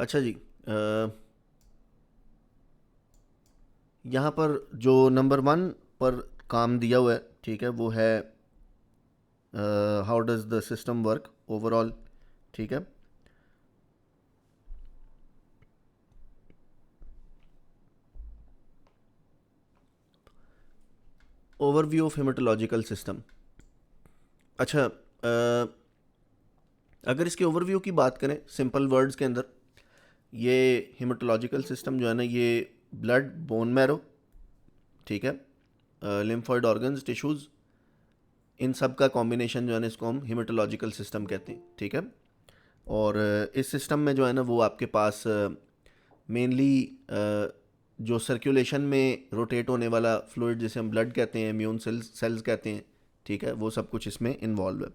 अच्छा जी। यहाँ पर जो नंबर वन पर काम दिया हुआ है, ठीक है, वो है how does the system work overall. ठीक है। Overview of haematological system. अच्छा, अगर इसके ओवरव्यू की बात करें सिंपल वर्ड्स के अंदर, ये हेमेटोलॉजिकल सिस्टम जो है ना, ये ब्लड, बोन मैरो, ठीक है, लिम्फॉइड ऑर्गन्स, टिश्यूज़, इन सब का कॉम्बिनेशन जो है ना, इसको हम हेमेटोलॉजिकल सिस्टम कहते हैं। ठीक है। और इस सिस्टम में जो है ना, वो आपके पास मेनली जो सर्कुलेशन में रोटेट होने वाला फ्लूइड जिसे हम ब्लड कहते हैं, इम्यून सेल्स कहते हैं, ठीक है, वो सब कुछ इसमें इन्वॉल्व है।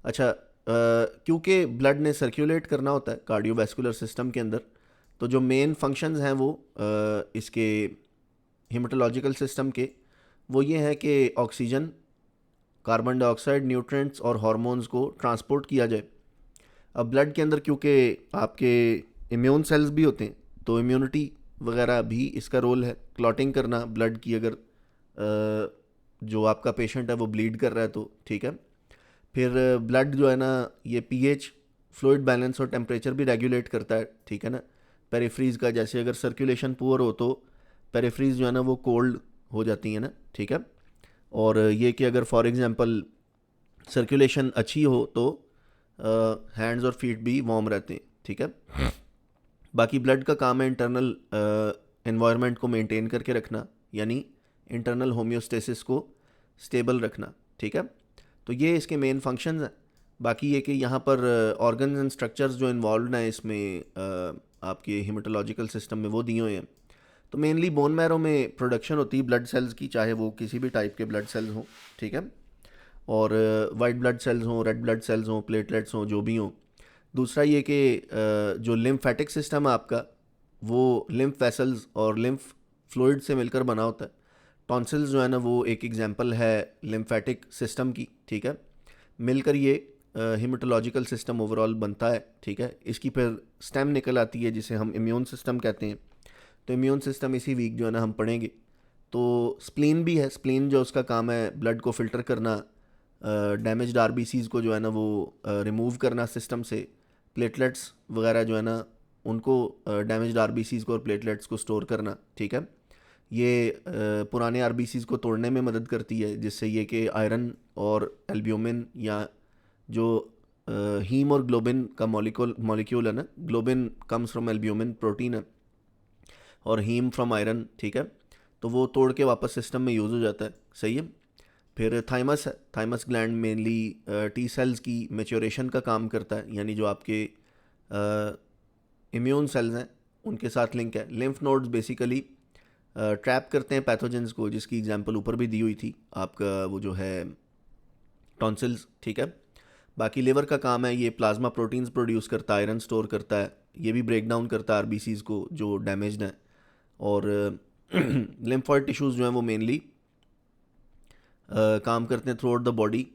अच्छा, क्योंकि ब्लड ने सर्कुलेट करना होता है कार्डियोवैस्कुलर सिस्टम के अंदर, तो जो मेन फंक्शंस हैं वो इसके हेमेटोलॉजिकल सिस्टम के, वो ये है कि ऑक्सीजन, कार्बन डाइऑक्साइड, न्यूट्रिएंट्स और हार्मोन्स को ट्रांसपोर्ट किया जाए। अब ब्लड के अंदर क्योंकि आपके इम्यून सेल्स भी होते हैं, तो इम्यूनिटी वगैरह भी इसका रोल है, क्लॉटिंग करना ब्लड की, अगर जो आपका पेशेंट है वो ब्लीड कर रहा है तो, ठीक है। फिर ब्लड जो है ना, ये पीएच, फ्लूइड बैलेंस और टेम्परेचर भी रेगुलेट करता है, ठीक है ना। पेरिफ्रीज का, जैसे अगर सर्कुलेशन पुअर हो तो पेरिफ्रीज जो है ना वो कोल्ड हो जाती है ना, ठीक है। और ये कि अगर फॉर एग्जांपल सर्कुलेशन अच्छी हो तो हैंड्स और फीट भी वार्म रहते हैं, ठीक है। बाकी ब्लड का काम है इंटरनल एनवायरनमेंट को मेंटेन करके रखना, यानी इंटरनल होम्योस्टेसिस को स्टेबल रखना, ठीक है। तो ये इसके मेन फंक्शंस हैं। बाकी ये कि यहाँ पर ऑर्गन्स एंड स्ट्रक्चर्स जो इन्वॉल्व हैं इसमें आपके हेमेटोलॉजिकल सिस्टम में, वो दिए हुए हैं। तो मेनली बोन मैरो में प्रोडक्शन होती है ब्लड सेल्स की, चाहे वो किसी भी टाइप के ब्लड सेल्स हों, ठीक है। और वाइट ब्लड सेल्स हों, रेड ब्लड सेल्स हों, प्लेटलेट्स हों, जो भी हों। दूसरा ये कि जो लिम्फेटिक सिस्टम है आपका, वो लिम्फ वेसल्स और लिम्फ फ्लूइड से मिलकर बना होता है। टॉन्सिल्स जो है ना, वो एक एग्जांपल है लिम्फेटिक सिस्टम की, ठीक है। मिलकर ये हिमेटोलॉजिकल सिस्टम ओवरऑल बनता है, ठीक है। इसकी फिर स्टेम निकल आती है जिसे हम इम्यून सिस्टम कहते हैं। तो इम्यून सिस्टम इसी वीक जो है ना हम पढ़ेंगे। तो स्प्लीन भी है। स्प्लीन जो उसका काम है ब्लड को फिल्टर करना, डैमेज्ड आरबीसीज़ को जो है ना वो रिमूव करना सिस्टम से, प्लेटलेट्स वगैरह जो है ना उनको, डैमेज्ड आरबीसीज़ को और प्लेटलेट्स को स्टोर करना, ठीक है। ये पुराने आरबीसीज़ को तोड़ने में मदद करती है, जिससे ये कि आयरन और एल्ब्यूमिन, या जो हीम और ग्लोबिन का मॉलिक्यूल है ना, globin comes from albumin protein है, और हीम फ्रॉम आयरन, ठीक है। तो वो तोड़ के वापस सिस्टम में यूज़ हो जाता है, सही है। फिर थाइमस है। Thymus gland mainly T cells की मेच्योरेशन का काम करता है, यानी जो आपके इम्यून सेल्स हैं उनके साथ लिंक है। लिम्फ नोड्स बेसिकली ट्रैप करते हैं पैथोजेंस को, जिसकी एग्जांपल ऊपर भी दी हुई थी, आपका वो जो है टॉन्सिल्स, ठीक है। बाकी लिवर का काम है, ये प्लाज्मा प्रोटीन्स प्रोड्यूस करता है, आयरन स्टोर करता है, ये भी ब्रेक डाउन करता है आरबीसीज़ को जो डैमेज्ड हैं। और लिम्फॉइड टिश्यूज़ जो हैं वो मेनली काम करते हैं through out the body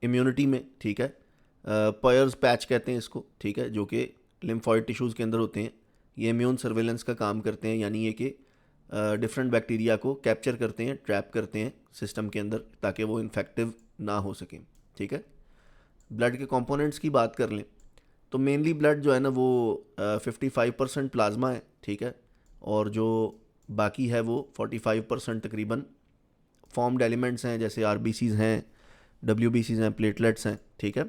immunity में, ठीक है। पयर्स पैच कहते हैं इसको, ठीक है, जो कि लिम्फॉइड टिश्यूज़ के अंदर होते हैं। ये इम्यून सर्वेलेंस का काम करते हैं, यानी ये कि डिफरेंट बैक्टीरिया को कैप्चर करते हैं, ट्रैप करते हैं सिस्टम के अंदर, ताकि वो इन्फेक्टिव ना हो सकें, ठीक है। ब्लड के कंपोनेंट्स की बात कर लें तो मेनली ब्लड जो है ना वो 55% प्लाज्मा है, ठीक है। और जो बाकी है वो 45% तकरीबन फॉर्म्ड एलिमेंट्स हैं, जैसे आरबीसीज़ हैं, डब्ल्यूबीसीज़ हैं, प्लेटलेट्स हैं, ठीक है।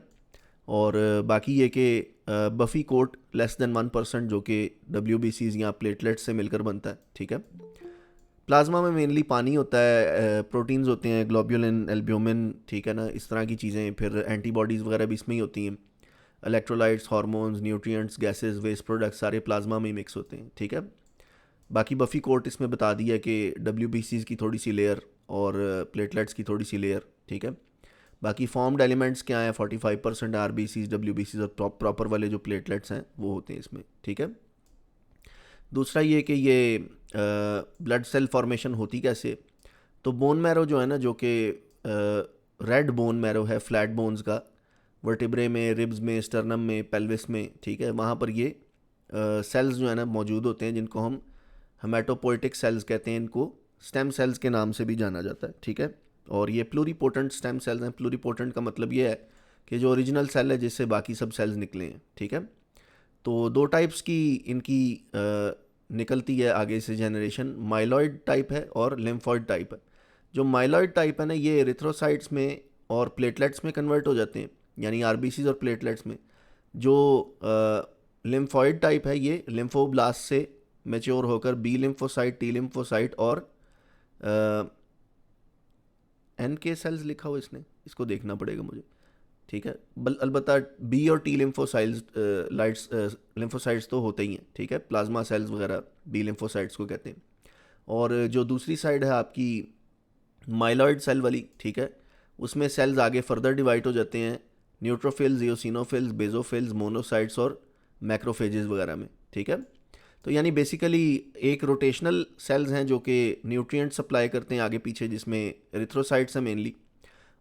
और बाकी ये कि बफी कोट लेस देन 1%, जो कि डब्ल्यूबीसीज़ या प्लेटलेट्स से मिलकर बनता है, ठीक है। प्लाज्मा में मेनली पानी होता है, प्रोटीन्स होते हैं, ग्लोब्यूलिन, एल्ब्यूमिन, ठीक है ना, इस तरह की चीज़ें। फिर एंटीबॉडीज़ वगैरह भी इसमें ही होती हैं। Electrolytes, hormones, nutrients, gases, waste products सारे प्लाज्मा में ही मिक्स होते हैं, ठीक है। बाकी बफी कोट इसमें बता दिया कि डब्ल्यू की थोड़ी सी लेयर और प्लेटलेट्स की थोड़ी सी लेयर, ठीक है। बाकी फॉर्म्ड एलिमेंट्स क्या हैं, 45% R B Cs, W B Cs, और प्रॉपर वाले जो प्लेटलेट्स हैं वो होते हैं इसमें, ठीक है। दूसरा ये कि ये ब्लड सेल फॉर्मेशन होती कैसे। तो बोन मैरो जो है ना, जो कि रेड बोन मैरो है फ्लैट बोन्स का, वर्टिब्रे में, रिब्स में, स्टर्नम में, पेल्विस में, ठीक है, वहाँ पर ये सेल्स जो है ना मौजूद होते हैं, जिनको हम हेमाटोपोइटिक सेल्स कहते हैं, इनको स्टेम सेल्स के नाम से भी जाना जाता है, ठीक है। और ये प्लूरीपोटेंट स्टेम सेल्स हैं। प्लूरीपोटेंट का मतलब ये है कि जो ओरिजिनल सेल है जिससे बाकी सब सेल्स निकले हैं, ठीक है। तो दो टाइप्स की इनकी निकलती है आगे से जनरेशन, माइलॉइड टाइप है और लिम्फॉइड टाइप है। जो माइलॉइड टाइप है ना, ये एरिथ्रोसाइट्स में और प्लेटलेट्स में कन्वर्ट हो जाते हैं, यानी आरबीसीज और प्लेटलेट्स में। जो लिम्फॉइड टाइप है, ये लिम्फोब्लास्ट से मैच्योर होकर बी लिम्फोसाइट, टी लिम्फोसाइट और एन के सेल्स लिखा हुआ इसने, इसको देखना पड़ेगा मुझे, ठीक है। अलबत्ता बी और टी लिम्फोसाइट्स तो होते ही हैं, ठीक है। प्लाज्मा सेल्स वगैरह बी लिम्फोसाइट्स को कहते हैं। और जो दूसरी साइड है आपकी माइलॉइड सेल वाली, ठीक है, उसमें सेल्स आगे फर्दर डिवाइड हो जाते हैं न्यूट्रोफिल्स, इओसिनोफिल्स, बेजोफिल्स, मोनोसाइट्स और मैक्रोफेजेस वगैरह में, ठीक है। तो यानी बेसिकली एक रोटेशनल सेल्स हैं जो कि न्यूट्रिएंट सप्लाई करते हैं आगे पीछे, जिसमें एरिथ्रोसाइट्स हैं मेनली।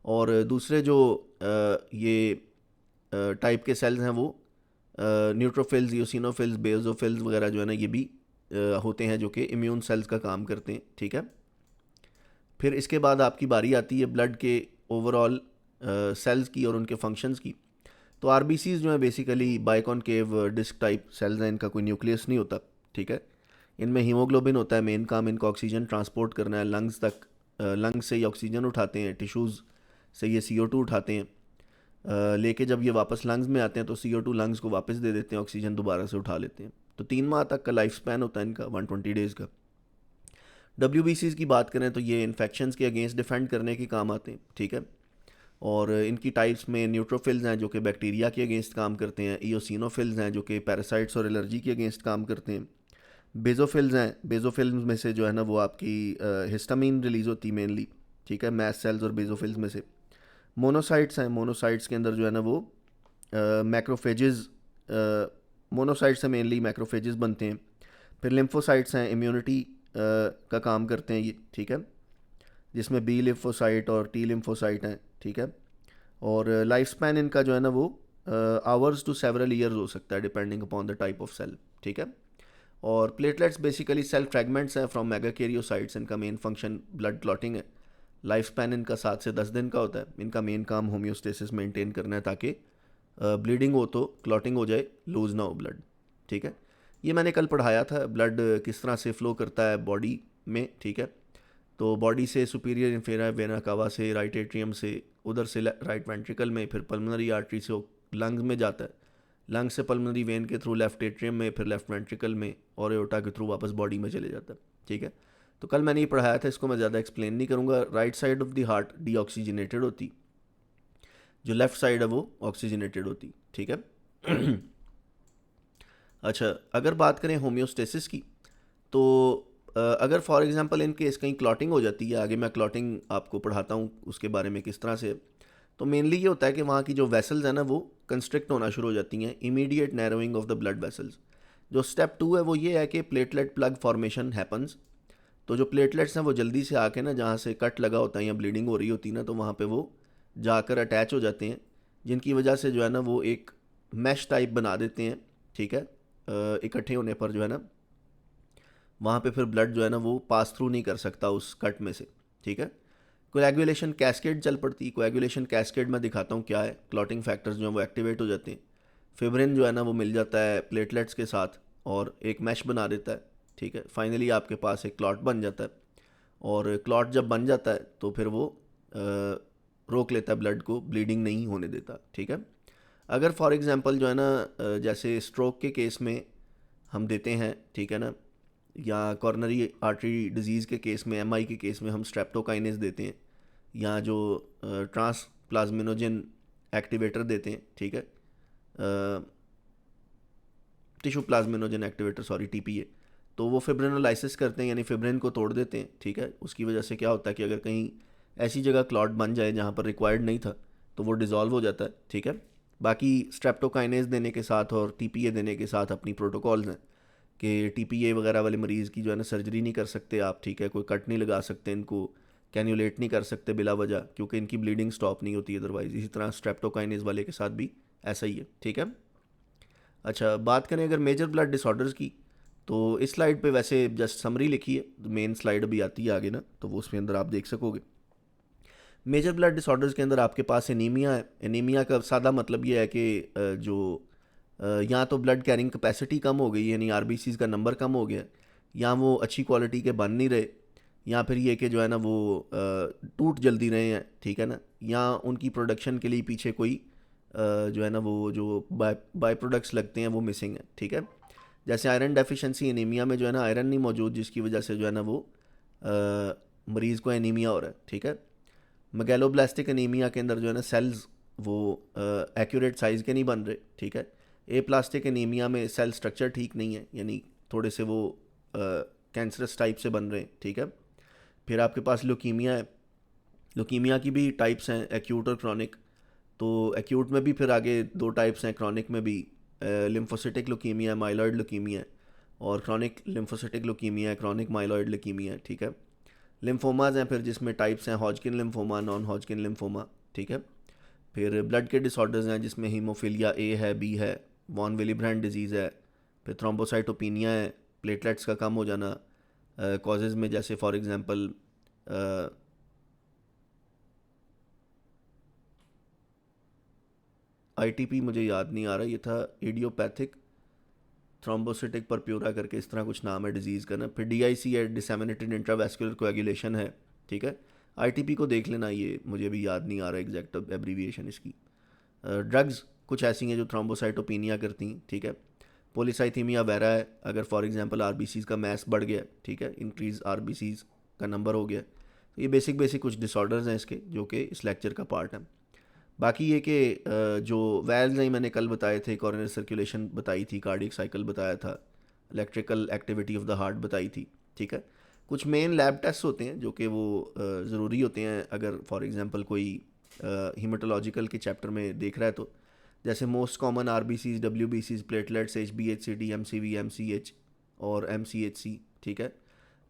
और दूसरे जो ये टाइप के सेल्स हैं वो न्यूट्रोफिल्स, यूसिनोफिल्स, बेजोफिल्स वगैरह जो है ना, ये भी होते हैं जो कि इम्यून सेल्स का काम करते हैं, ठीक है। फिर इसके बाद आपकी बारी आती है ब्लड के ओवरऑल सेल्स की और उनके फंक्शंस की। तो आरबीसीज जो है basically biconcave disc type cells हैं, इनका कोई न्यूक्लियस नहीं होता, ठीक है। इनमें हीमोग्लोबिन होता है, मेन काम इनका ऑक्सीजन ट्रांसपोर्ट करना है लंग्स तक। लंग्स से ये ऑक्सीजन उठाते हैं, टिश्यूज़ से ये CO2 उठाते हैं, लेके जब ये वापस लंग्स में आते हैं तो CO2 लंग्स को वापस दे देते हैं, ऑक्सीजन दोबारा से उठा लेते हैं। तो 3 माह तक का लाइफ स्पैन होता है इनका, 120 डेज़ का। WBCs की बात करें तो ये इन्फेक्शंस के अगेंस्ट डिफेंड करने के काम आते हैं, ठीक है। और इनकी टाइप्स में न्यूट्रोफिल्स हैं जो कि बैक्टीरिया के अगेंस्ट काम करते हैं, इओसिनोफिल्स हैं जो कि पैरासाइट्स और एलर्जी के अगेंस्ट काम करते हैं, बेजोफिल्स हैं, बेजोफिल्स में से जो है ना वो आपकी हिस्टामीन रिलीज़ होती है मेनली, ठीक है, मैस्ट सेल्स और बेजोफिल्स में से। मोनोसाइट्स हैं, मोनोसाइट्स के अंदर जो है ना वो मैक्रोफेजेस, मोनोसाइट्स से मेनली मैक्रोफेजेस बनते हैं। फिर लिम्फोसाइट्स हैं, इम्यूनिटी का काम करते हैं ये, ठीक है, जिसमें बी लिम्फोसाइट और टी लिम्फोसाइट हैं, ठीक है। और लाइफ स्पैन इनका जो है ना वो आवर्स टू सेवरल ईयर्स हो सकता है depending upon the type of cell, ठीक है। और प्लेटलेट्स बेसिकली सेल फ्रेगमेंट्स हैं फ्रॉम मेगाकैरियोसाइट्स, इनका मेन फंक्शन ब्लड क्लॉटिंग है। लाइफ स्पैन इनका 7 से 10 दिन का होता है। इनका मेन काम होम्योस्टेसिस मेंटेन करना है ताकि ब्लीडिंग हो तो क्लॉटिंग हो जाए, लूज ना हो ब्लड, ठीक है। ये मैंने कल पढ़ाया था ब्लड किस तरह से फ़्लो करता है बॉडी में, ठीक है। तो बॉडी से सुपीरियर इंफेरियर वेना कावा से, राइट एट्रियम से, उधर से राइट वेंट्रिकल में, फिर पल्मोनरी आर्टरी से लंग्स में जाता है, लंग से पल्मोनरी वेन के थ्रू लेफ्ट एट्रियम में, फिर लेफ्ट वेंट्रिकल में, और एओर्टा के थ्रू वापस बॉडी में चले जाता है, ठीक है। तो कल मैंने ये पढ़ाया था, इसको मैं ज़्यादा एक्सप्लेन नहीं करूँगा। Right side of the heart deoxygenated होती, जो लेफ़्ट साइड है वो ऑक्सीजनेटेड होती, ठीक है। अच्छा, अगर बात करें होम्योस्टेसिस की, तो अगर फॉर एग्जांपल इन केस कहीं क्लॉटिंग हो जाती है, आगे मैं क्लॉटिंग आपको पढ़ाता हूँ उसके बारे में किस तरह से, तो मेनली ये होता है कि वहाँ की जो वेसल्स हैं ना वो कंस्ट्रिक्ट होना शुरू हो जाती हैं, immediate narrowing of the blood vessels. जो स्टेप 2 है वो ये है कि प्लेटलेट प्लग फॉर्मेशन हैपन्स। तो जो प्लेटलेट्स हैं वो जल्दी से आके ना, जहाँ से कट लगा होता है या ब्लीडिंग हो रही होती है ना, तो वहाँ पे वो जाकर अटैच हो जाते हैं, जिनकी वजह से जो है ना वो एक मैश टाइप बना देते हैं, ठीक है। इकट्ठे होने पर जो है ना वहाँ पे फिर ब्लड जो है ना वो पास थ्रू नहीं कर सकता उस कट में से, ठीक है। कोएगुलेशन कैस्केड चल पड़ती। कोएगुलेशन कैस्केड में दिखाता हूँ क्या है। क्लॉटिंग फैक्टर्स जो हैं वो एक्टिवेट हो जाते हैं, फिब्रिन जो है ना वो मिल जाता है प्लेटलेट्स के साथ और एक मैश बना देता है, ठीक है। फाइनली आपके पास एक क्लॉट बन जाता है, और क्लॉट जब बन जाता है तो फिर वो रोक लेता है ब्लड को, ब्लीडिंग नहीं होने देता, ठीक है। अगर फॉर एग्जांपल जो है ना जैसे स्ट्रोक के केस में हम देते हैं, ठीक है ना, या कॉर्नरी आर्टरी डिजीज़ के केस में, MI के केस में हम स्ट्रेप्टोकाइनेज देते हैं, या जो ट्रांस प्लाज्मिनोजन एक्टिवेटर देते हैं, ठीक है, tissue plasminogen activator, sorry TPA। तो वो फिब्रिनोलाइसिस करते हैं, यानी फिब्रिन को तोड़ देते हैं, ठीक है। उसकी वजह से क्या होता है कि अगर कहीं ऐसी जगह क्लॉट बन जाए जहाँ पर रिक्वायर्ड नहीं था तो वो डिज़ोल्व हो जाता है, ठीक है। बाकी स्ट्रेप्टोकाइनेज देने के साथ और TPA देने के साथ अपनी प्रोटोकॉल्स हैं कि TPA वगैरह वाले मरीज़ की जो है ना सर्जरी नहीं कर सकते आप, ठीक है, कोई कट नहीं लगा सकते, इनको कैन्यूलेट नहीं कर सकते बिला वजह, क्योंकि इनकी ब्लीडिंग स्टॉप नहीं होती अदरवाइज। इसी तरह स्ट्रेप्टोकाइनेज वाले के साथ भी ऐसा ही है, ठीक है। अच्छा, बात करें अगर मेजर ब्लड डिसऑर्डर्स की, तो इस स्लाइड पे वैसे जस्ट समरी लिखी है, मेन स्लाइड अभी आती है आगे ना, तो वो उसके अंदर आप देख सकोगे। मेजर ब्लड डिसऑर्डर्स के अंदर आपके पास एनीमिया है। एनीमिया का सादा मतलब ये है कि या तो ब्लड कैरिंग कैपेसिटी कम हो गई, यानी आरबीसीज़ का नंबर कम हो गया, या वो अच्छी क्वालिटी के बन नहीं रहे, या फिर ये कि जो है ना वो टूट जल्दी रहे हैं, ठीक है ना, या उनकी प्रोडक्शन के लिए पीछे कोई जो है ना वो जो बाय प्रोडक्ट्स लगते हैं वो मिसिंग है, ठीक है। जैसे आयरन डेफिशिएंसी एनीमिया में जो है ना आयरन नहीं मौजूद, जिसकी वजह से जो है ना वो मरीज़ को एनीमिया हो रहा है, ठीक है। मेगैलोब्लास्टिक एनीमिया के अंदर जो है ना सेल्स वो एक्यूरेट साइज़ के नहीं बन रहे, ठीक है। ए प्लास्टिक एनीमिया में सेल स्ट्रक्चर ठीक नहीं है, यानी थोड़े से वो कैंसरस टाइप से बन रहे हैं, ठीक है। फिर आपके पास ल्यूकीमिया है। ल्यूकीमिया की भी टाइप्स हैं, एक्यूट और क्रॉनिक। तो एक्यूट में भी फिर आगे दो टाइप्स हैं, क्रॉनिक में भी लिम्फोसिटिक ल्यूकीमिया है, माइलॉइड ल्यूकीमिया है, और क्रॉनिक लिम्फोसिटिक ल्यूकीमिया है, क्रॉनिक माइलॉइड ल्यूकीमिया है, ठीक है। लिम्फोमाज हैं फिर, जिसमें टाइप्स हैं Hodgkin lymphoma, non Hodgkin lymphoma, ठीक है। फिर ब्लड के डिसऑर्डर्स हैं, जिसमें हीमोफीलिया ए है, बी है, वॉन विलीब्रैंड डिजीज़ है, फिर थ्रोम्बोसाइटोपिनिया है, प्लेटलेट्स का कम हो जाना कॉजेज़ में, जैसे फॉर एग्जांपल आईटीपी मुझे याद नहीं आ रहा, ये था इडियोपैथिक थ्रोम्बोसिटिक परप्यूरा करके इस तरह कुछ नाम है डिजीज़ का ना। फिर डीआईसी है, डिसैमिनेटेड इंट्रावेस्कुलर कोएगुलेशन है, ठीक है। आईटीपी को देख लेना, ये मुझे भी याद नहीं आ रहा एग्जैक्ट एब्रीविएशन इसकी। ड्रग्स कुछ ऐसी हैं जो थ्रोम्बोसाइटोपिनिया करती हैं, ठीक है। पोलिसाइथीमिया वेरा है, अगर फॉर एग्जांपल आरबीसीज़ का मैस बढ़ गया, ठीक है, इंक्रीज आरबीसीज़ का नंबर हो गया। तो ये बेसिक बेसिक कुछ डिसऑर्डर्स हैं इसके, जो कि इस लेक्चर का पार्ट है। बाकी ये कि जो वेल्व्स हैं मैंने कल बताए थे, कॉरोनरी सर्कुलेशन बताई थी, कार्डियक साइकिल बताया था, electrical activity of the heart बताई थी, ठीक है। कुछ मेन लैब टेस्ट होते हैं जो कि वो ज़रूरी होते हैं अगर फॉर एग्जांपल कोई हीमेटोलॉजिकल के चैप्टर में देख रहा है तो, जैसे मोस्ट कॉमन आरबीसीज, डब्ल्यूबीसीज, प्लेटलेट्स, एचबीएचसीडी, एमसीवी, एमसीएच और एमसीएचसी, ठीक है।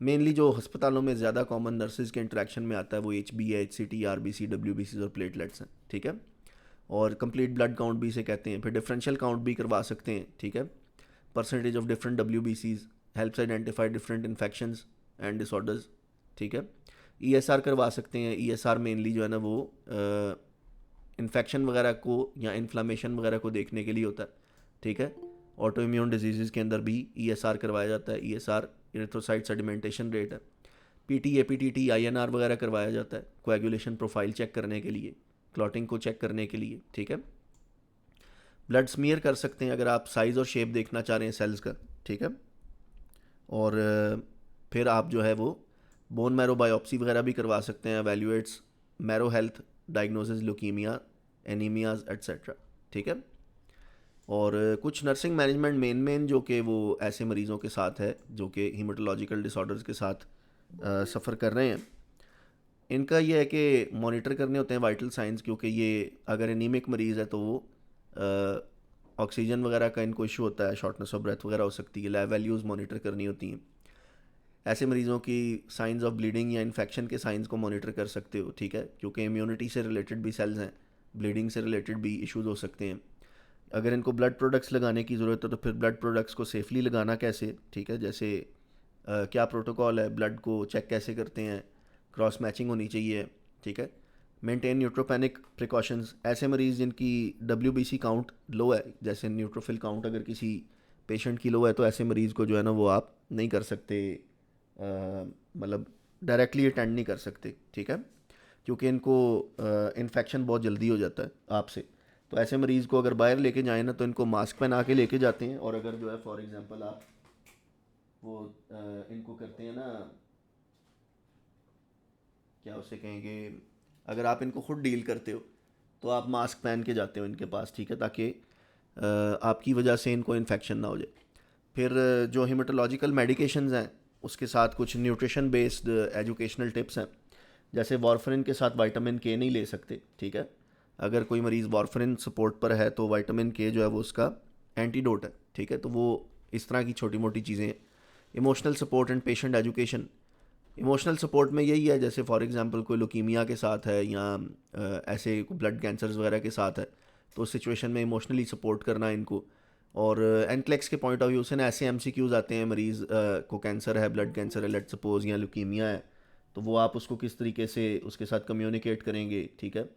मेनली जो अस्पतालों में ज़्यादा कॉमन नर्सेज के इंटरेक्शन में आता है वो एचबी है, एचसीटी, आरबीसी, डब्ल्यूबीसी और प्लेटलेट्स हैं, ठीक है। और कंप्लीट ब्लड काउंट भी इसे कहते हैं। फिर डिफरेंशियल काउंट भी करवा सकते हैं, ठीक है। परसेंटेज ऑफ डिफरेंट डब्ल्यूबीसीज helps identify different infections and disorders, ठीक है। ईएसआर करवा सकते हैं। ईएसआर मेनली जो है ना वो इन्फेक्शन वगैरह को या इन्फ्लामेशन वगैरह को देखने के लिए होता है, ठीक है। ऑटो इम्यून डिजीज़ के अंदर भी ईएसआर करवाया जाता है। ईएसआर इरिथ्रोसाइट सेडिमेंटेशन रेट है। पीटी, एपीटीटी, आईएनआर वगैरह करवाया जाता है कोएगुलेशन प्रोफाइल चेक करने के लिए, क्लॉटिंग को चेक करने के लिए, ठीक है। ब्लड स्मीयर कर सकते हैं अगर आप साइज़ और शेप देखना चाह रहे हैं सेल्स का, ठीक है। और फिर आप जो है वो बोन मैरो बायोप्सी वगैरह भी करवा सकते हैं, evaluates marrow health, diagnosis leukaemia, anaemias etcetera, ठीक है। और कुछ नर्सिंग मैनेजमेंट मेन जो कि वो ऐसे मरीज़ों के साथ है जो कि हीमेटोलॉजिकल डिसऑर्डर्स के साथ सफ़र कर रहे हैं। इनका ये है कि मॉनिटर करने होते हैं वाइटल साइंस, क्योंकि ये अगर एनीमिक मरीज़ है तो वो ऑक्सीजन वगैरह का इनको इशू होता है, शॉर्टनेस ऑफ ब्रेथ वगैरह हो सकती है, लैब वैल्यूज़ मॉनिटर करनी होती हैं। ऐसे मरीज़ों की साइंस ऑफ ब्लीडिंग या इन्फेक्शन के साइंस को मॉनिटर कर सकते हो, ठीक है, क्योंकि इम्यूनिटी से रिलेटेड भी सेल्स हैं, ब्लीडिंग से रिलेटेड भी इश्यूज़ हो सकते हैं। अगर इनको ब्लड प्रोडक्ट्स लगाने की ज़रूरत है तो फिर ब्लड प्रोडक्ट्स को सेफली लगाना कैसे, ठीक है, जैसे क्या प्रोटोकॉल है, ब्लड को चेक कैसे करते हैं, क्रॉस मैचिंग होनी चाहिए, ठीक है। Maintain neutropenic precautions. ऐसे मरीज़ जिनकी डब्ल्यूबीसी काउंट लो है, जैसे न्यूट्रोफिल काउंट अगर किसी पेशेंट की लो है, तो ऐसे मरीज़ को जो है ना वो आप नहीं कर सकते, मतलब डायरेक्टली अटेंड नहीं कर सकते, ठीक है, क्योंकि इनको इन्फेक्शन बहुत जल्दी हो जाता है आपसे। तो ऐसे मरीज़ को अगर बाहर लेके जाएँ ना तो इनको मास्क पहना के लेके जाते हैं, और अगर जो है फॉर एग्जांपल आप वो इनको करते हैं ना, क्या उसे कहेंगे, अगर आप इनको खुद डील करते हो तो आप मास्क पहन के जाते हो इनके पास, ठीक है, ताकि आपकी वजह से इनको इन्फेक्शन ना हो जाए। फिर जो हीमेटोलॉजिकल मेडिकेशंस हैं उसके साथ कुछ न्यूट्रिशन बेस्ड एजुकेशनल टिप्स हैं, जैसे वारफरिन के साथ विटामिन के नहीं ले सकते, ठीक है। अगर कोई मरीज़ वारफरिन सपोर्ट पर है तो विटामिन के जो है वो उसका एंटीडोट है, ठीक है। तो वो इस तरह की छोटी मोटी चीज़ें हैं। Emotional support and patient education. Emotional support में यही है, जैसे फॉर एग्जांपल कोई लुकीमिया के साथ है या ऐसे ब्लड कैंसर्स वगैरह के साथ है, तो उस सिचुएशन में इमोशनली सपोर्ट करना इनको, और एनक्लेक्स के पॉइंट ऑफ व्यू से ना ऐसे एमसीक्यूज आते हैं, मरीज़ को कैंसर है, ब्लड कैंसर है लेट सपोज, या ल्यूकीमिया है, तो वो आप उसको किस तरीके से उसके साथ कम्युनिकेट करेंगे, ठीक है।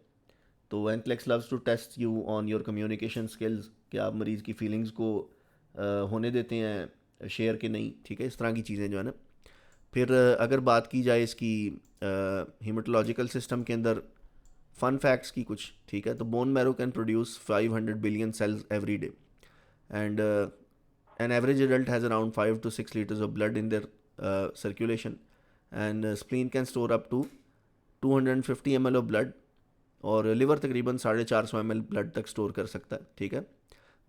तो NCLEX loves to test you on your communication skills, कि आप मरीज़ की फीलिंग्स को होने देते हैं शेयर के नहीं, ठीक है, इस तरह की चीज़ें जो है ना। फिर अगर बात की जाए इसकी हीमेटोलॉजिकल सिस्टम के अंदर फन फैक्ट्स की कुछ, ठीक है, तो bone marrow can produce 500 billion cells every day, and an average adult has around 5 to 6 liters of blood in their circulation, and spleen can store up to 250 ml of blood, और liver तकरीबन 450 ml blood तक store कर सकता है, ठीक है।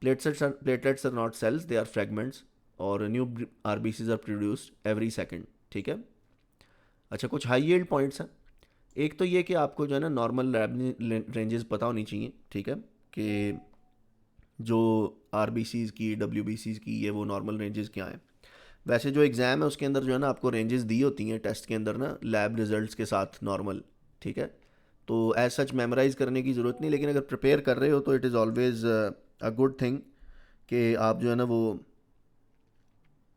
Platelets are not cells, they are fragments, और new RBCs are produced every second, ठीक है। अच्छा, कुछ हाई यील्ड पॉइंट्स हैं। एक तो ये कि आपको जो है ना नॉर्मल लैब रेंजेस पता होनी चाहिए, ठीक है, कि जो आरबीसीज़ की, डब्ल्यूबीसीज़ की, ये वो नॉर्मल रेंजेस क्या हैं। वैसे जो एग्ज़ाम है उसके अंदर जो है ना आपको रेंजेस दी होती हैं टेस्ट के अंदर ना, लैब रिजल्ट्स के साथ नॉर्मल, ठीक है। तो एज सच मेमोराइज़ करने की ज़रूरत नहीं, लेकिन अगर प्रिपेयर कर रहे हो तो it is always a good thing कि आप जो है ना वो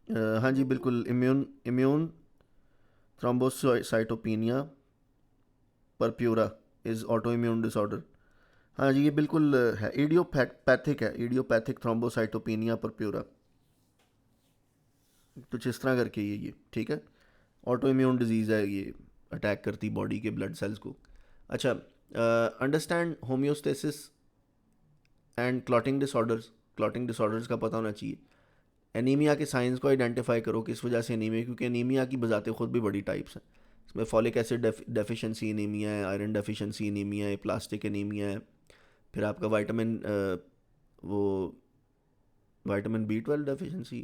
हाँ जी बिल्कुल, immune immune thrombocytopenia purpura is auto immune disorder. हाँ जी, ये बिल्कुल है, इडियोपैथिक है, इडियोपैथिक थ्रोम्बोसाइटोपिनिया परप्यूरा, कुछ इस तरह करके ये ठीक है, ऑटो इम्यून डिजीज़ है ये, अटैक करती बॉडी के ब्लड सेल्स को। अच्छा, understand homeostasis and clotting disorders का पता होना चाहिए। एनीमिया के साइंस को आइडेंटिफाई करो, किस वजह से एनीमिया, क्योंकि एनीमिया की बजाते खुद भी बड़ी टाइप्स हैं। इसमें फॉलिक एसिड डेफिशिएंसी एनीमिया है, आयरन डेफिशिएंसी एनीमिया है, प्लास्टिक एनीमिया है, फिर आपका वो विटामिन B12 डेफिशिएंसी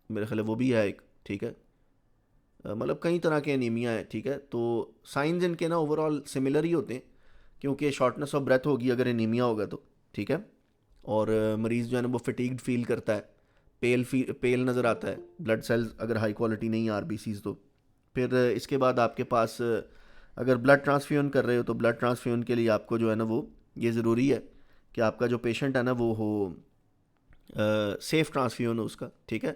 मेरे ख्याल है वो भी है एक, ठीक है। मतलब कई तरह के एनीमिया है, ठीक है। तो साइंस इनके ना ओवरऑल सिमिलर ही होते हैं, क्योंकि शॉर्टनेस ऑफ ब्रेथ होगी अगर एनीमिया होगा तो, ठीक है। और मरीज़ जो है ना वो फटीग्ड फील करता है, पेल नज़र आता है, ब्लड सेल्स अगर हाई क्वालिटी नहीं है आरबीसीज तो। फिर इसके बाद आपके पास अगर ब्लड ट्रांसफ्यूजन कर रहे हो तो ब्लड ट्रांसफ्यूजन के लिए आपको जो है ना वो ये ज़रूरी है कि आपका जो पेशेंट है ना वो हो सेफ़ ट्रांसफ्यूजन हो उसका, ठीक है।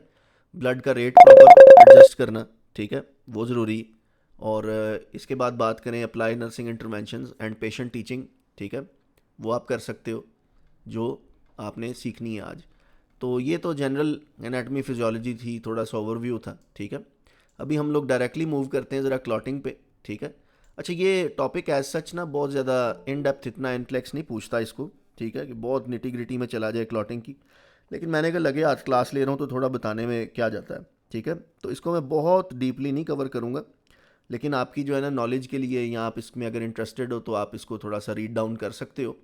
ब्लड का रेट प्रॉपर एडजस्ट करना, ठीक है, वो ज़रूरी। और इसके बाद बात करें apply nursing interventions and patient teaching, ठीक है, वो आप कर सकते हो जो आपने सीखनी है आज। तो ये तो जनरल एनाटमी फिजियोलॉजी थी, थोड़ा सा ओवरव्यू था, ठीक है। अभी हम लोग डायरेक्टली मूव करते हैं ज़रा क्लॉटिंग पे, ठीक है। अच्छा, ये टॉपिक एज सच ना बहुत ज़्यादा इन डेप्थ इतना इनफ्लेक्स नहीं पूछता इसको, ठीक है, कि बहुत निटी ग्रिटी में चला जाए क्लॉटिंग की, लेकिन मैंने कहा लगे आज क्लास ले रहा हूँ तो थोड़ा बताने में क्या जाता है, ठीक है। तो इसको मैं बहुत डीपली नहीं कवर करूँगा, लेकिन आपकी जो है ना नॉलेज के लिए, या आप इसमें अगर इंटरेस्टेड हो तो आप इसको थोड़ा सा रीड डाउन कर सकते हो।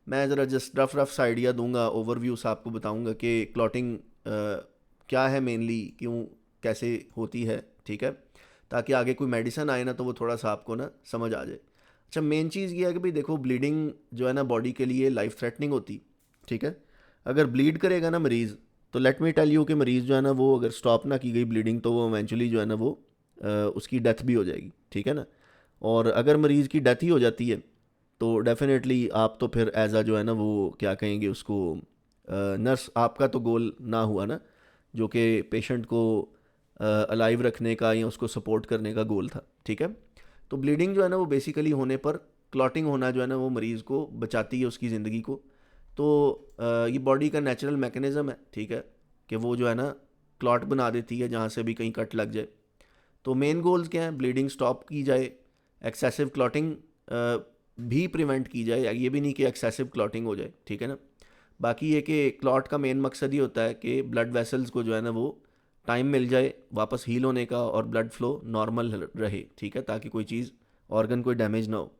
मैं ज़रा जस्ट रफ सा आइडिया दूंगा, ओवरव्यू से आपको बताऊंगा कि क्लॉटिंग क्या है मेनली, क्यों कैसे होती है, ठीक है, ताकि आगे कोई मेडिसिन आए ना तो वो थोड़ा सा आपको ना समझ आ जाए। अच्छा, मेन चीज़ ये है कि भाई देखो, ब्लीडिंग जो है ना बॉडी के लिए लाइफ थ्रेटनिंग होती, ठीक है। अगर ब्लीड करेगा ना मरीज़, तो लेट मी टेल यू कि मरीज़ जो है ना वो अगर स्टॉप ना की गई ब्लीडिंग तो वो इवेंचुअली जो है ना वो उसकी डेथ भी हो जाएगी, ठीक है ना। और अगर मरीज़ की डेथ ही हो जाती है तो डेफिनेटली आप तो फिर एज आ जो है ना वो क्या कहेंगे उसको, नर्स आपका तो गोल ना हुआ ना, जो कि पेशेंट को अलाइव रखने का या उसको सपोर्ट करने का गोल था, ठीक है। तो ब्लीडिंग जो है ना वो बेसिकली होने पर, क्लॉटिंग होना जो है ना वो मरीज़ को बचाती है उसकी ज़िंदगी को। तो ये बॉडी का नेचुरल मैकेनिज़्म है, ठीक है, कि वो जो है ना क्लॉट बना देती है जहाँ से भी कहीं कट लग जाए। तो मेन गोल्स क्या हैं, ब्लीडिंग स्टॉप की जाए, एक्सेसिव क्लॉटिंग भी प्रिवेंट की जाए, ये भी नहीं कि एक्सेसिव क्लॉटिंग हो जाए, ठीक है ना। बाकी ये कि क्लॉट का मेन मकसद ही होता है कि ब्लड वेसल्स को जो है ना वो टाइम मिल जाए वापस हील होने का और ब्लड फ्लो नॉर्मल रहे, ठीक है, ताकि कोई चीज़ ऑर्गन कोई डैमेज ना हो।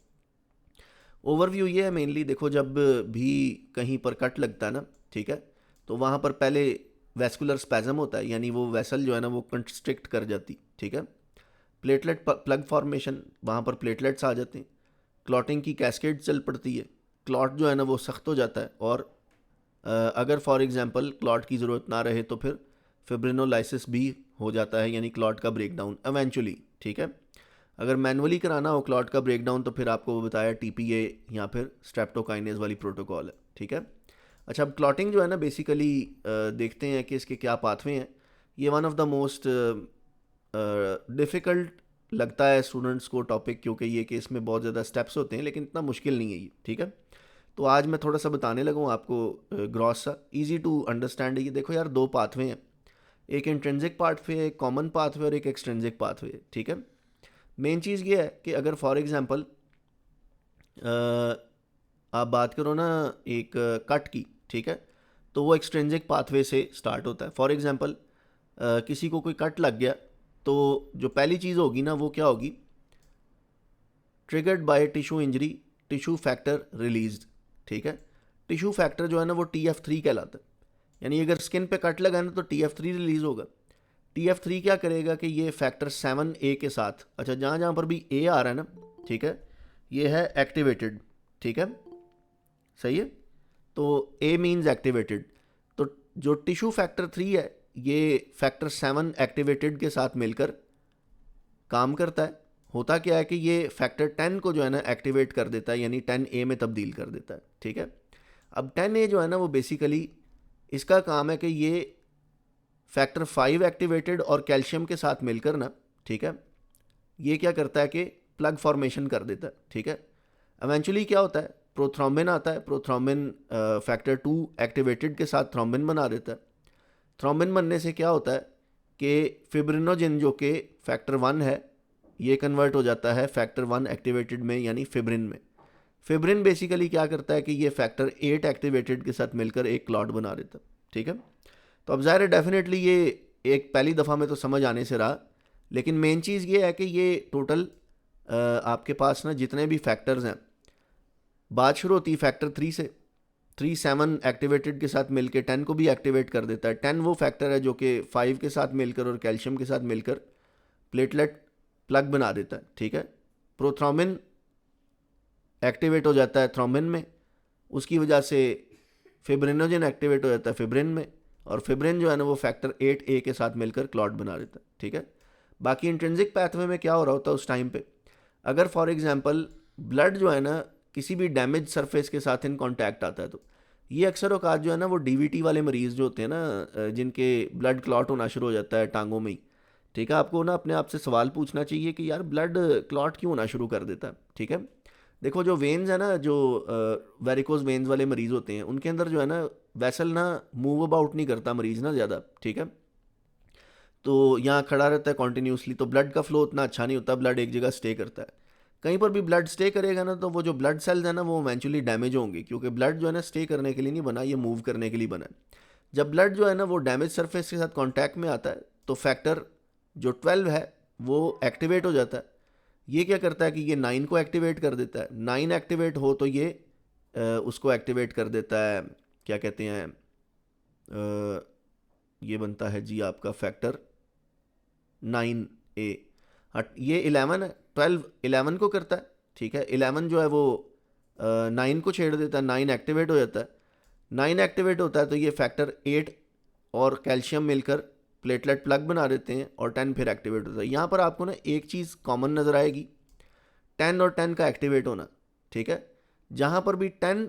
ओवरव्यू ये है मेनली, देखो जब भी कहीं पर कट लगता है ना, ठीक है, तो वहाँ पर पहले वेस्कुलर स्पैज़म होता है, यानी वो वेसल जो है ना वो कंस्ट्रिक्ट कर जाती, ठीक है। प्लेटलेट प्लग फॉर्मेशन, वहाँ पर प्लेटलेट्स आ जाते हैं, क्लॉटिंग की कैस्केड चल पड़ती है, क्लॉट जो है ना वो सख्त हो जाता है, और अगर फॉर एग्जांपल क्लॉट की ज़रूरत ना रहे तो फिर फिब्रिनोलाइसिस भी हो जाता है, यानी क्लॉट का ब्रेकडाउन एवेंचुअली, ठीक है। अगर मैनुअली कराना हो क्लॉट का ब्रेकडाउन तो फिर आपको वो बताया TPA या फिर स्ट्रेप्टोकाइनेज वाली प्रोटोकॉल है, ठीक है। अच्छा, अब क्लॉटिंग जो है ना बेसिकली देखते हैं कि इसके क्या पाथवे हैं। ये one of the most difficult लगता है स्टूडेंट्स को टॉपिक, क्योंकि ये कि इसमें बहुत ज़्यादा स्टेप्स होते हैं, लेकिन इतना मुश्किल नहीं है ये, ठीक है। तो आज मैं थोड़ा सा बताने लगा हूँ आपको, ग्रॉस सा इजी टू अंडरस्टैंड है। ये देखो यार, दो पाथवे हैं, एक इंट्रिंसिक पाथवे है, एक कॉमन पाथवे और एक एक्सट्रिंसिक पाथवे है, ठीक है। मेन चीज़ ये है कि अगर फॉर एग्जांपल आप बात करो ना एक कट की, ठीक है, तो वो एक्सट्रिंसिक पाथवे से स्टार्ट होता है। फॉर एग्जांपल किसी को कोई कट लग गया, तो जो पहली चीज़ होगी ना वो क्या होगी, triggered by tissue injury, tissue factor released, ठीक है। टिश्यू फैक्टर जो है ना वो TF3 कहलाता है। यानी अगर स्किन पे कट लगा ना तो TF3 रिलीज़ होगा। TF3 क्या करेगा कि ये फैक्टर 7A के साथ, अच्छा जहाँ जहाँ पर भी A आ रहा है ना, ठीक है, ये है एक्टिवेटेड, ठीक है, सही है। तो A मीन्स एक्टिवेटेड, तो जो टिश्यू फैक्टर 3 है ये फैक्टर 7 एक्टिवेटेड के साथ मिलकर काम करता है। होता क्या है कि ये फैक्टर 10 को जो है ना एक्टिवेट कर देता है, यानी 10A में तब्दील कर देता है, ठीक है। अब 10A जो है ना वो बेसिकली इसका काम है कि ये फैक्टर 5 एक्टिवेटेड और कैल्शियम के साथ मिलकर ना, ठीक है, ये क्या करता है कि प्लग फॉर्मेशन कर देता है, ठीक है। इवेंचुअली क्या होता है, प्रोथ्रोम्बिन आता है, प्रोथ्रोम्बिन फैक्टर 2 एक्टिवेटेड के साथ थ्रोम्बिन बना देता है। थ्रोम्बिन बनने से क्या होता है कि फिब्रिनोजिन जो कि फैक्टर 1 है, ये कन्वर्ट हो जाता है फैक्टर 1 एक्टिवेटेड में, यानी फिब्रिन में। फिब्रिन बेसिकली क्या करता है कि ये फैक्टर 8 एक्टिवेटेड के साथ मिलकर एक क्लॉट बना देता है, ठीक है। तो अब ज़ाहिर है डेफिनेटली ये एक पहली दफ़ा में तो समझ आने से रहा, लेकिन मेन चीज़ ये है कि ये टोटल आपके पास ना जितने भी फैक्टर्स हैं, बात शुरू होती है फैक्टर 3 से। 3 7 एक्टिवेटेड के साथ मिलकर 10 को भी एक्टिवेट कर देता है। 10 वो फैक्टर है जो कि 5 के साथ मिलकर और कैल्शियम के साथ मिलकर प्लेटलेट प्लग बना देता है, ठीक है। प्रोथ्रोम्बिन एक्टिवेट हो जाता है थ्रोम्बिन में, उसकी वजह से फिब्रिनोजन एक्टिवेट हो जाता है फिब्रिन में, और फिब्रिन जो है ना वो फैक्टर 8A के साथ मिलकर क्लॉट बना देता है, ठीक है। बाकी इंट्रिंसिक पाथवे में क्या हो रहा होता है उस टाइम पे, अगर फॉर एग्जांपल ब्लड जो है ना किसी भी डैमेज सरफेस के साथ इन कांटेक्ट आता है, तो ये अक्सर औकात जो है ना वो DVT वाले मरीज़ जो होते हैं ना, जिनके ब्लड क्लॉट होना शुरू हो जाता है टांगों में ही, ठीक है, आपको ना अपने आप से सवाल पूछना चाहिए कि यार ब्लड क्लॉट क्यों होना शुरू कर देता है, ठीक है। देखो जो वेन्स है ना, जो वेरिकोज वेन्स वाले मरीज़ होते हैं, उनके अंदर जो है ना वेसल ना मूव अबाउट नहीं करता मरीज़ ना ज़्यादा, ठीक है। तो यहाँ खड़ा रहता है कॉन्टीन्यूसली, तो ब्लड का फ्लो उतना अच्छा नहीं होता, ब्लड एक जगह स्टे करता है। कहीं पर भी ब्लड स्टे करेगा ना तो वो जो ब्लड सेल्स है ना वो इवेंचुअली डैमेज होंगे, क्योंकि ब्लड जो है ना स्टे करने के लिए नहीं बना, ये मूव करने के लिए बना है। जब ब्लड जो है ना वो डैमेज सरफेस के साथ कांटेक्ट में आता है तो फैक्टर जो 12 है वो एक्टिवेट हो जाता है। ये क्या करता है कि ये 9 को एक्टिवेट कर देता है। 9 एक्टिवेट हो तो ये उसको एक्टिवेट कर देता है, क्या कहते हैं, ये बनता है जी आपका फैक्टर 9A। ये 11 है, 12 11 को करता है, ठीक है। 11 जो है वो 9 को छेड़ देता है, 9 एक्टिवेट हो जाता है। 9 एक्टिवेट होता है तो ये फैक्टर 8 और कैल्शियम मिलकर प्लेटलेट प्लग बना देते हैं और 10 फिर एक्टिवेट होता है। यहाँ पर आपको ना एक चीज़ कॉमन नज़र आएगी, 10 और 10 का एक्टिवेट होना, ठीक है। जहाँ पर भी 10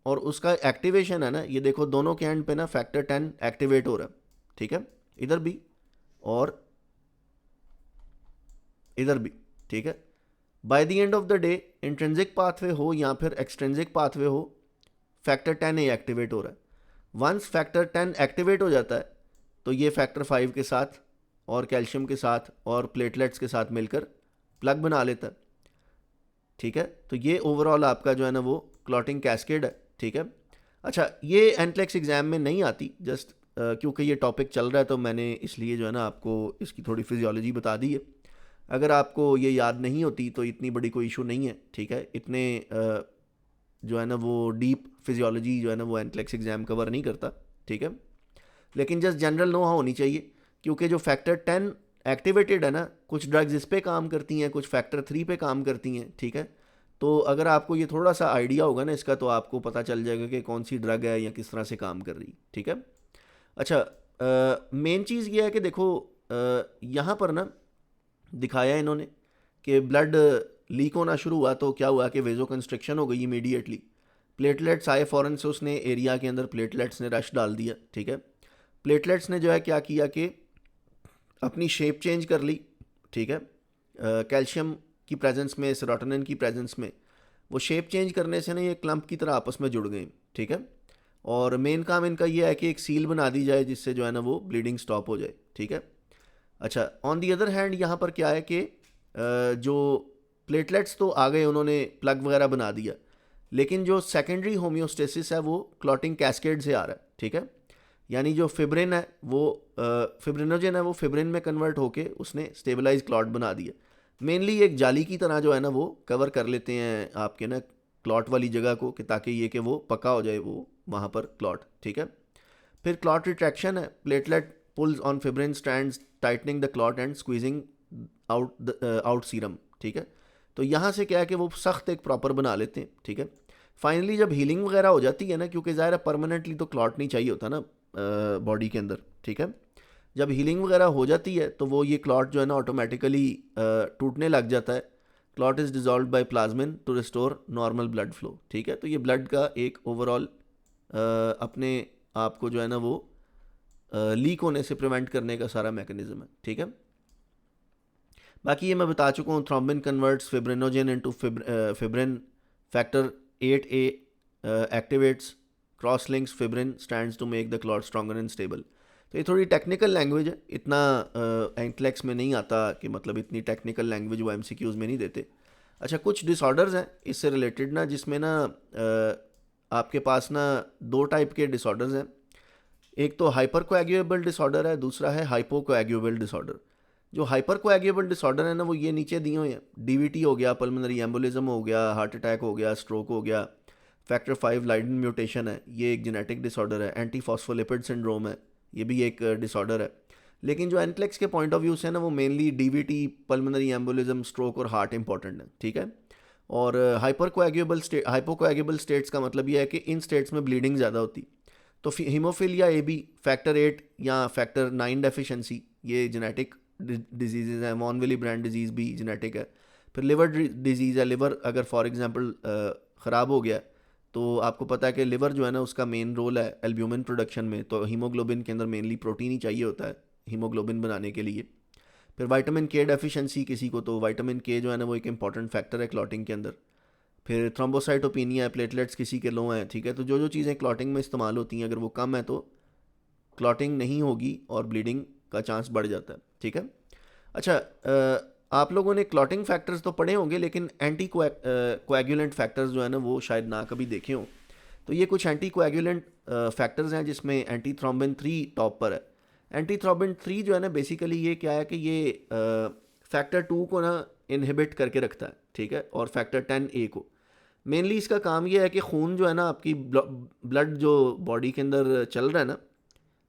और उसका एक्टिवेशन है ना, ये देखो दोनों के एंड पे ना फैक्टर 10 एक्टिवेट हो रहा है, ठीक है, इधर भी और इधर भी, ठीक है। By the end of the day intrinsic pathway हो या फिर एक्सट्रिंसिक पाथवे हो, फैक्टर 10A एक्टिवेट हो रहा है। वंस फैक्टर 10 एक्टिवेट हो जाता है तो ये फैक्टर 5 के साथ और कैल्शियम के साथ और प्लेटलेट्स के साथ मिलकर प्लग बना लेता है, ठीक है। तो ये ओवरऑल आपका जो है ना वो क्लॉटिंग कैस्केड है, ठीक है। अच्छा, ये एनक्लेक्स एग्जाम में नहीं आती, जस्ट क्योंकि ये टॉपिक चल रहा है तो मैंने इसलिए जो है ना आपको इसकी थोड़ी फिजियोलॉजी बता दी है। अगर आपको ये याद नहीं होती तो इतनी बड़ी कोई इशू नहीं है, ठीक है। इतने जो है ना वो डीप फिजियोलॉजी जो है ना वो एनक्लेक्स एग्जाम कवर नहीं करता, ठीक है। लेकिन जस्ट जनरल नो होनी चाहिए, क्योंकि जो फैक्टर 10 एक्टिवेटेड है ना, कुछ ड्रग्स इस पे काम करती हैं, कुछ फैक्टर 3 पे काम करती हैं, ठीक है। तो अगर आपको ये थोड़ा सा आइडिया होगा ना इसका, तो आपको पता चल जाएगा कि कौन सी ड्रग है या किस तरह से काम कर रही, ठीक है। अच्छा, मेन चीज़ ये है कि देखो यहाँ पर ना दिखाया इन्होंने कि ब्लड लीक होना शुरू हुआ तो क्या हुआ कि वेजो कंस्ट्रिक्शन हो गई इमीडिएटली, प्लेटलेट्स आए फ़ौरन से उसने एरिया के अंदर प्लेटलेट्स ने रश डाल दिया, ठीक है। प्लेटलेट्स ने जो है क्या किया कि अपनी शेप चेंज कर ली, ठीक है। कैल्शियम की प्रेजेंस में, सेरोटोनिन की प्रेजेंस में वो शेप चेंज करने से ना ये क्लम्प की तरह आपस में जुड़ गए, ठीक है। और मेन काम इनका ये है कि एक सील बना दी जाए जिससे जो है ना वो ब्लीडिंग स्टॉप हो जाए, ठीक है। अच्छा, ऑन दी अदर हैंड यहाँ पर क्या है कि जो प्लेटलेट्स तो आ गए, उन्होंने प्लग वगैरह बना दिया, लेकिन जो सेकेंडरी होम्योस्टेसिस है वो क्लॉटिंग कैस्केड से आ रहा है, ठीक है। यानी जो फिब्रिन है वो फिब्रिनोजन है वो फिब्रिन में कन्वर्ट होके उसने स्टेबलाइज क्लॉट बना दिया। मेनली एक जाली की तरह जो है ना वो कवर कर लेते हैं आपके ना क्लॉट वाली जगह को, कि ताकि ये कि वो पक्का हो जाए वो वहाँ पर क्लॉट, ठीक है। फिर क्लॉट रिट्रैक्शन है, platelet pulls on fibrin strands tightening the clot and squeezing out serum, ठीक है। तो यहाँ से क्या है कि वो सख्त एक प्रॉपर बना लेते हैं, ठीक है। फाइनली जब हीलिंग वगैरह हो जाती है ना, क्योंकि ज़ाहिर है परमानेंटली तो क्लॉट नहीं चाहिए होता ना बॉडी के अंदर, ठीक है। जब हीलिंग वगैरह हो जाती है तो वो ये क्लॉट जो है ना ऑटोमेटिकली टूटने लग जाता है। Clot is dissolve by plasmin to restore normal blood flow, ठीक है। तो ये ब्लड का एक ओवरऑल अपने आप को जो है ना वो लीक होने से प्रिवेंट करने का सारा मैकेनिज्म है, ठीक है। बाकी ये मैं बता चुका हूँ, thrombin converts fibrinogen into fibrin, factor 8A activates cross links fibrin stands to make the clot stronger and stable. तो ये थोड़ी टेक्निकल लैंग्वेज है, इतना एंटलेक्स में नहीं आता कि मतलब इतनी टेक्निकल लैंग्वेज वो MCQs में नहीं देते। अच्छा, कुछ डिसऑर्डर्स हैं इससे रिलेटेड ना, जिसमें ना आपके पास ना दो टाइप के डिसऑर्डर्स हैं। एक तो हाइपर कोएगुलेबल डिसऑर्डर है, दूसरा है हाइपो कोएगुलेबल डिसऑर्डर। जो हाइपर कोएगुलेबल डिसऑर्डर है ना वो ये नीचे दिए हुए हैं, DVT हो गया, पल्मोनरी एम्बोलिज्म हो गया, हार्ट अटैक हो गया, स्ट्रोक हो गया, फैक्टर 5 लाइडन म्यूटेशन है, ये एक जेनेटिक डिसऑर्डर है, एंटी फॉस्फोलिपिड सिंड्रोम है, ये भी एक डिसऑर्डर है। लेकिन जो एनक्लेक्स के पॉइंट ऑफ व्यू से ना वो mainly DVT, pulmonary embolism, stroke और हार्ट इंपॉर्टेंट है, ठीक है। और हाइपोकोएगुलेबल स्टेट्स का मतलब ये है कि इन स्टेट्स में ब्लीडिंग ज़्यादा होती। तो हीमोफीलिया AB, फैक्टर 8 या फैक्टर 9 डेफिशिएंसी, ये जेनेटिक डिजीज़ हैं। वॉन विली ब्रांड डिजीज़ भी जेनेटिक है। फिर लिवर डिजीज़ है, लिवर अगर फॉर एग्जांपल ख़राब हो गया तो आपको पता है कि लिवर जो है ना उसका मेन रोल है एल्ब्यूमिन प्रोडक्शन में, तो हीमोग्लोबिन के अंदर मेनली प्रोटीन ही चाहिए होता है हीमोग्लोबिन बनाने के लिए। फिर विटामिन K डेफिशिएंसी किसी को, तो विटामिन K जो है ना वो एक इंपॉर्टेंट फैक्टर है क्लॉटिंग के अंदर। फिर थ्रोम्बोसाइटोपिनिया है, प्लेटलेट्स किसी के लो हैं, ठीक है। तो जो जो चीज़ें क्लॉटिंग में इस्तेमाल होती हैं अगर वो कम है तो क्लॉटिंग नहीं होगी और ब्लीडिंग का चांस बढ़ जाता है, ठीक है। अच्छा, आप लोगों ने क्लॉटिंग फैक्टर्स तो पढ़े होंगे, लेकिन एंटी कोएगुलेंट फैक्टर्स जो है ना वो शायद ना कभी देखे हों। तो ये कुछ एंटी कोएगुलेंट फैक्टर्स हैं जिसमें एंटी थ्रोम्बिन 3 टॉप पर है। एंटी थ्रोम्बिन 3 जो है ना बेसिकली ये क्या है कि ये फैक्टर 2 को ना इनहिबिट करके रखता है, ठीक है, और फैक्टर 10A को। मेनली इसका काम ये है कि खून जो है ना आपकी ब्लड जो बॉडी के अंदर चल रहा है ना,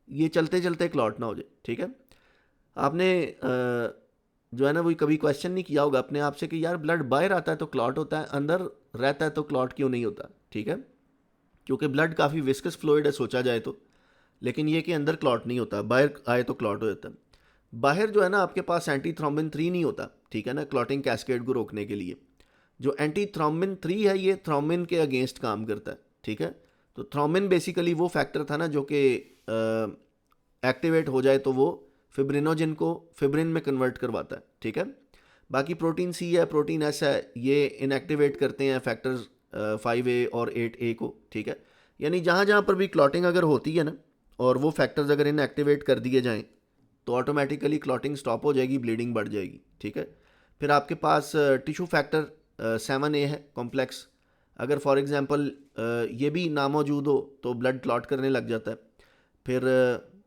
ये चलते चलते क्लॉट ना हो जाए, ठीक है। आपने जो है ना वही कभी क्वेश्चन नहीं किया होगा अपने आप से कि यार ब्लड बाहर आता है तो क्लॉट होता है, अंदर रहता है तो क्लॉट क्यों नहीं होता, ठीक है। क्योंकि ब्लड काफ़ी विस्कस फ्लूइड है सोचा जाए तो, लेकिन ये कि अंदर क्लॉट नहीं होता, बाहर आए तो क्लॉट हो जाता है। बाहर जो है ना आपके पास एंटी थ्रोम्बिन 3 नहीं होता, ठीक है ना, क्लॉटिंग कैस्केड को रोकने के लिए। जो एंटी थ्रोम्बिन 3 है ये थ्रोम्बिन के अगेंस्ट काम करता है, ठीक है। तो थ्रोम्बिन बेसिकली वो फैक्टर था ना जो कि एक्टिवेट हो जाए तो वो फिब्रिनोजन को फिब्रिन में कन्वर्ट करवाता है, ठीक है। बाकी प्रोटीन C है, प्रोटीन S है, ये इनएक्टिवेट करते हैं फैक्टर्स 5A और 8A को, ठीक है। यानी जहाँ जहाँ पर भी क्लॉटिंग अगर होती है ना और वो फैक्टर्स अगर इनएक्टिवेट कर दिए जाएँ तो ऑटोमेटिकली क्लॉटिंग स्टॉप हो जाएगी, ब्लीडिंग बढ़ जाएगी, ठीक है। फिर आपके पास टिश्यू फैक्टर 7A है कॉम्प्लेक्स, अगर फॉर एग्जांपल ये भी नामौजूद हो तो ब्लड क्लॉट करने लग जाता है। फिर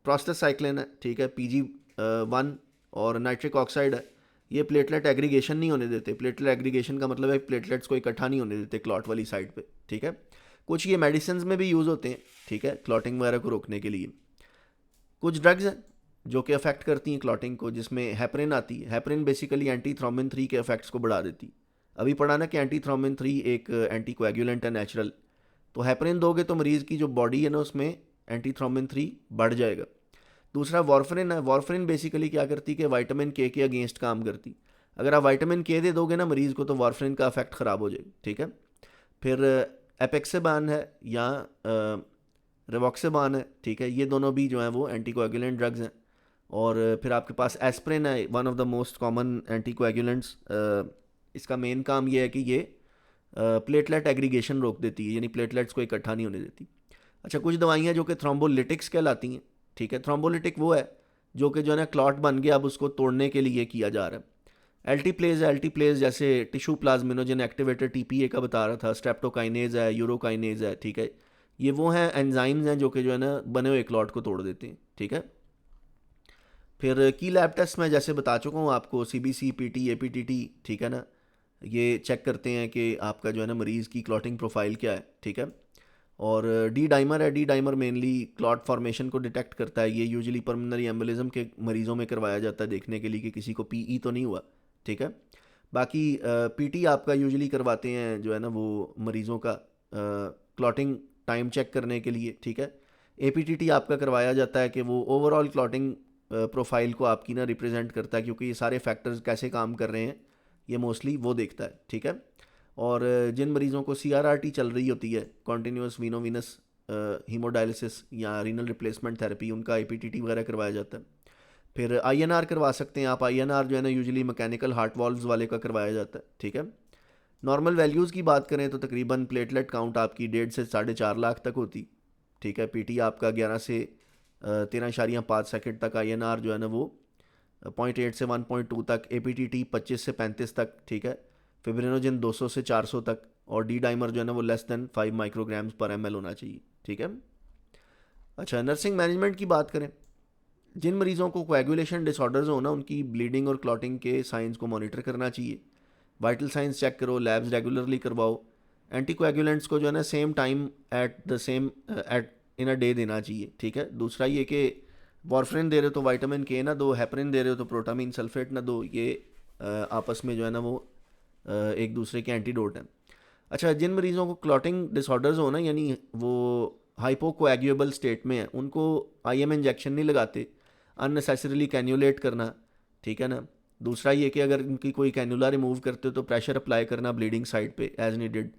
प्रोस्टासाइक्लिन है, ठीक है, PG1 और नाइट्रिक ऑक्साइड है, ये प्लेटलेट एग्रीगेशन नहीं होने देते। प्लेटलेट एग्रीगेशन का मतलब है प्लेटलेट्स को इकट्ठा नहीं होने देते क्लॉट वाली साइड पे, ठीक है। कुछ ये मेडिसिन में भी यूज़ होते हैं, ठीक है, क्लॉटिंग वगैरह को रोकने के लिए। कुछ ड्रग्स हैं जो कि अफेक्ट करती हैं क्लॉटिंग को, जिसमें हेपरिन आती है। हेपरिन बेसिकली एंटी थ्रोम्बिन 3 के इफेक्ट्स को बढ़ा देती। अभी पढ़ा ना कि एंटी थ्रोम्बिन 3 एक एंटी कोएगुलेंट है नेचुरल, तो हेपरिन दोगे तो मरीज़ की जो बॉडी है ना उसमें एंटी थ्रोम्बिन 3 बढ़ जाएगा। दूसरा वार्फरिन है, वार्फरिन बेसिकली क्या करती कि विटामिन K के अगेंस्ट काम करती। अगर आप विटामिन K दे दोगे ना मरीज़ को तो वार्फरिन का इफेक्ट ख़राब हो जाएगा, ठीक है। फिर एपेक्सेबान है या रिवॉक्सेबान है, ठीक है, ये दोनों भी जो हैं वो एंटीकोएगुलेंट ड्रग्स हैं। और फिर आपके पास एस्प्रिन है, one of the most common anticoagulants. इसका मेन काम ये है कि ये प्लेटलेट एग्रीगेशन रोक देती है, यानी प्लेटलेट्स को इकट्ठा नहीं होने देती। अच्छा, कुछ दवाइयाँ जो कि थ्रोम्बोलिटिक्स कहलाती हैं, ठीक है। थ्रोम्बोलिटिक वो है जो कि जो है ना क्लॉट बन गया, अब उसको तोड़ने के लिए किया जा रहा है। एल्टीप्लेज जैसे टिश्यू प्लाज्मिनोजन एक्टिवेटर टीपीए का बता रहा था, स्ट्रेप्टोकाइनेज है, यूरोकाइनेज है, ठीक है। ये वो हैं एंजाइम्स हैं जो कि जो है ना बने हुए क्लॉट को तोड़ देते हैं, ठीक है। फिर की लैब टेस्ट में जैसे बता चुका हूँ आपको, सीबीसी, पीटी, एपीटीटी, ठीक है ना, ये चेक करते हैं कि आपका जो है ना मरीज़ की क्लॉटिंग प्रोफाइल क्या है, ठीक है। और डी डाइमर है, D dimer mainly clot formation को डिटेक्ट करता है। ये यूजुअली पल्मोनरी एम्बोलिज्म के मरीज़ों में करवाया जाता है, देखने के लिए कि किसी को पीई तो नहीं हुआ, ठीक है। बाकी पीटी आपका यूजुअली करवाते हैं जो है ना वो मरीज़ों का क्लॉटिंग टाइम चेक करने के लिए, ठीक है। एपीटीटी आपका करवाया जाता है कि वो ओवरऑल क्लॉटिंग प्रोफाइल को आपकी ना रिप्रेजेंट करता है, क्योंकि ये सारे फैक्टर्स कैसे काम कर रहे हैं ये मोस्टली वो देखता है, ठीक है। और जिन मरीज़ों को सीआरआरटी चल रही होती है, कॉन्टीन्यूस वीनोवीनस हीमोडायलिसिस या रीनल रिप्लेसमेंट थेरेपी, उनका एपीटीटी वगैरह करवाया जाता है। फिर आईएनआर करवा सकते हैं आप। आईएनआर जो है ना यूजुअली मैकेनिकल हार्ट वॉल्व्स वाले का करवाया जाता है, ठीक है। नॉर्मल वैल्यूज़ की बात करें तो तकरीबन प्लेटलेट काउंट आपकी 1.5 से 4.5 लाख तक होती, ठीक है। पीटी आपका 11 से 13.5 तक, आईएनआर जो है ना वो 0.8 से 1.2 तक, एपीटीटी 25 से 35 तक, ठीक है। फिब्रिनोजन 200 से 400 तक, और डी डाइमर जो है ना वो लेस देन 5 माइक्रोग्राम्स पर एमएल होना चाहिए, ठीक है। अच्छा, नर्सिंग मैनेजमेंट की बात करें, जिन मरीज़ों को कोएगुलेशन डिसऑर्डर्स हो ना, उनकी ब्लीडिंग और क्लॉटिंग के साइंस को मॉनिटर करना चाहिए। वाइटल साइंस चेक करो, लैब्स रेगुलरली करवाओ। एंटीकोएगुलेंट्स को जो है ना same time at the same at in a day देना चाहिए, ठीक है। दूसरा ये कि वॉरफ्रिन दे रहे हो तो विटामिन के ना दो, हेपरिन दे रहे हो तो प्रोटामीन सल्फेट ना दो, ये आपस में जो है ना वो एक दूसरे के एंटीडोट हैं। अच्छा, जिन मरीज़ों को क्लॉटिंग डिसऑर्डर्स हो ना, यानी वो हाइपोकोएग्युएबल स्टेट में है, उनको आईएम इंजेक्शन नहीं लगाते, अननेसेसरीली कैन्यूलेट करना, ठीक है ना। दूसरा ये कि अगर इनकी कोई कैन्यूला रिमूव करते हो तो प्रेशर अप्लाई करना ब्लीडिंग साइड पे एज नीडेड,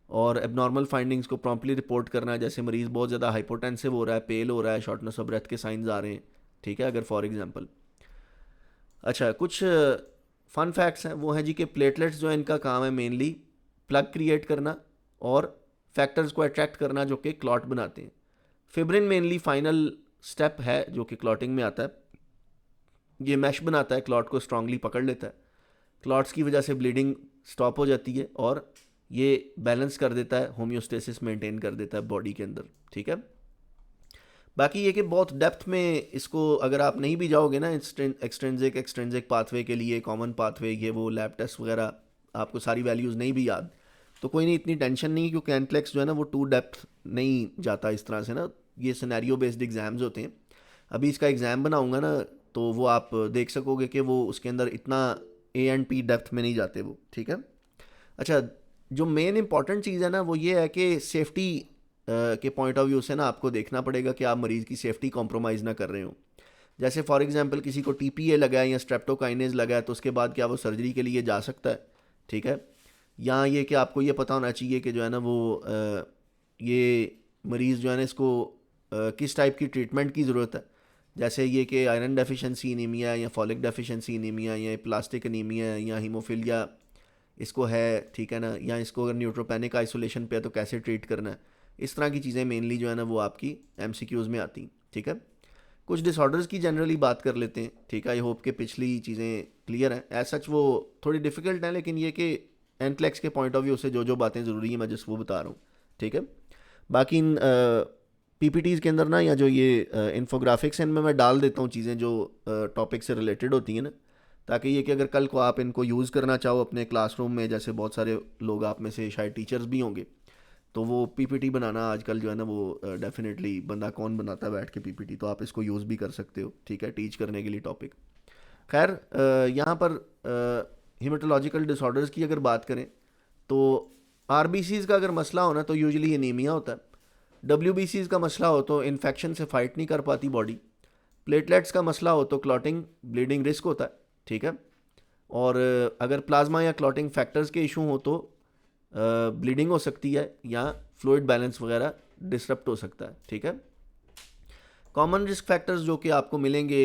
और एबनॉर्मल फाइंडिंग्स को प्रॉम्प्टली रिपोर्ट करना, जैसे मरीज़ बहुत ज़्यादा हाइपोटेंसिव हो रहा है, पेल हो रहा है, शॉर्टनेस ऑफ ब्रेथ के साइंस आ रहे हैं, ठीक है, अगर फॉर एग्जांपल। अच्छा, कुछ फन फैक्ट्स हैं, वो हैं जी कि प्लेटलेट्स जो है इनका काम है मेनली प्लग क्रिएट करना और फैक्टर्स को अट्रैक्ट करना जो कि क्लॉट बनाते हैं। फिब्रिन मेनली फाइनल स्टेप है जो कि क्लॉटिंग में आता है। ये मैश बनाता है, क्लॉट को स्ट्रांगली पकड़ लेता है, क्लॉट्स की वजह से ब्लीडिंग स्टॉप हो जाती है, और ये बैलेंस कर देता है, होम्योस्टेसिस मेंटेन कर देता है बॉडी के अंदर, ठीक है। बाकी ये कि बहुत डेप्थ में इसको अगर आप नहीं भी जाओगे ना, एक्सट्रेंजिक पाथवे के लिए कॉमन पाथवे, ये वो लैब टेस्ट वगैरह, आपको सारी वैल्यूज़ नहीं भी याद तो कोई नहीं, इतनी टेंशन नहीं, क्योंकि एंटलेक्स जो है ना वो टू डेप्थ नहीं जाता इस तरह से ना। ये सिनेरियो बेस्ड एग्ज़ाम्स होते हैं। अभी इसका एग्ज़ाम बनाऊंगा ना तो वो आप देख सकोगे कि वो उसके अंदर इतना ए एंड पी डेप्थ में नहीं जाते वो, ठीक है। अच्छा, जो मेन इंपॉर्टेंट चीज़ है ना वो ये है कि सेफ्टी के पॉइंट ऑफ व्यू से ना आपको देखना पड़ेगा कि आप मरीज़ की सेफ्टी कॉम्प्रोमाइज़ ना कर रहे हो। जैसे फॉर एग्जांपल किसी को टीपीए लगा है या स्ट्रेप्टोकाइनेज लगा है, तो उसके बाद क्या वो सर्जरी के लिए जा सकता है, ठीक है। या ये कि आपको ये पता होना चाहिए कि जो है ना वो ये मरीज़ जो है ना इसको किस टाइप की ट्रीटमेंट की ज़रूरत है। जैसे ये कि आयरन डेफिशिएंसी एनीमिया या फॉलिक डेफिशिएंसी एनीमिया या प्लास्टिक एनीमिया या हीमोफीलिया इसको है, ठीक है ना, या इसको अगर न्यूट्रोपेनिक आइसोलेशन पे है तो कैसे ट्रीट करना है। इस तरह की चीज़ें मेनली जो है ना वो आपकी एमसीक्यूज़ में आती हैं, ठीक है। कुछ डिसऑर्डर्स की जनरली बात कर लेते हैं, ठीक है। आई होप कि पिछली चीज़ें क्लियर हैं। एज सच वो थोड़ी डिफ़िकल्ट हैं, लेकिन ये कि एनक्लेक्स के पॉइंट ऑफ व्यू से जो जो बातें ज़रूरी हैं मैं जिस वो बता रहा हूँ, ठीक है। बाकी इन पीपीटीज़ के अंदर ना, या जो ये इन्फोग्राफिक्स हैं, इनमें मैं डाल देता हूँ चीज़ें जो टॉपिक से रिलेटेड होती हैं ना, ताकि ये कि अगर कल को आप इनको यूज़ करना चाहो अपने क्लासरूम में, जैसे बहुत सारे लोग आप में से शायद टीचर्स भी होंगे, तो वो पीपीटी बनाना आजकल जो है ना वो डेफिनेटली बंदा कौन बनाता है बैठ के पीपीटी, तो आप इसको यूज़ भी कर सकते हो, ठीक है, टीच करने के लिए टॉपिक। खैर, यहाँ पर हीमेटोलॉजिकल डिसऑर्डर्स की अगर बात करें तो आरबीसीज़ का अगर मसला हो ना तो यूजुअली एनीमिया होता है। डब्ल्यूबीसीज़ का मसला हो तो इन्फेक्शन से फाइट नहीं कर पाती बॉडी। प्लेटलेट्स का मसला हो तो क्लॉटिंग ब्लीडिंग रिस्क होता है, ठीक है। और अगर प्लाज्मा या क्लॉटिंग फैक्टर्स के इशू हो तो ब्लीडिंग हो सकती है या फ्लूइड बैलेंस वगैरह डिसरप्ट हो सकता है, ठीक है। कॉमन रिस्क फैक्टर्स जो कि आपको मिलेंगे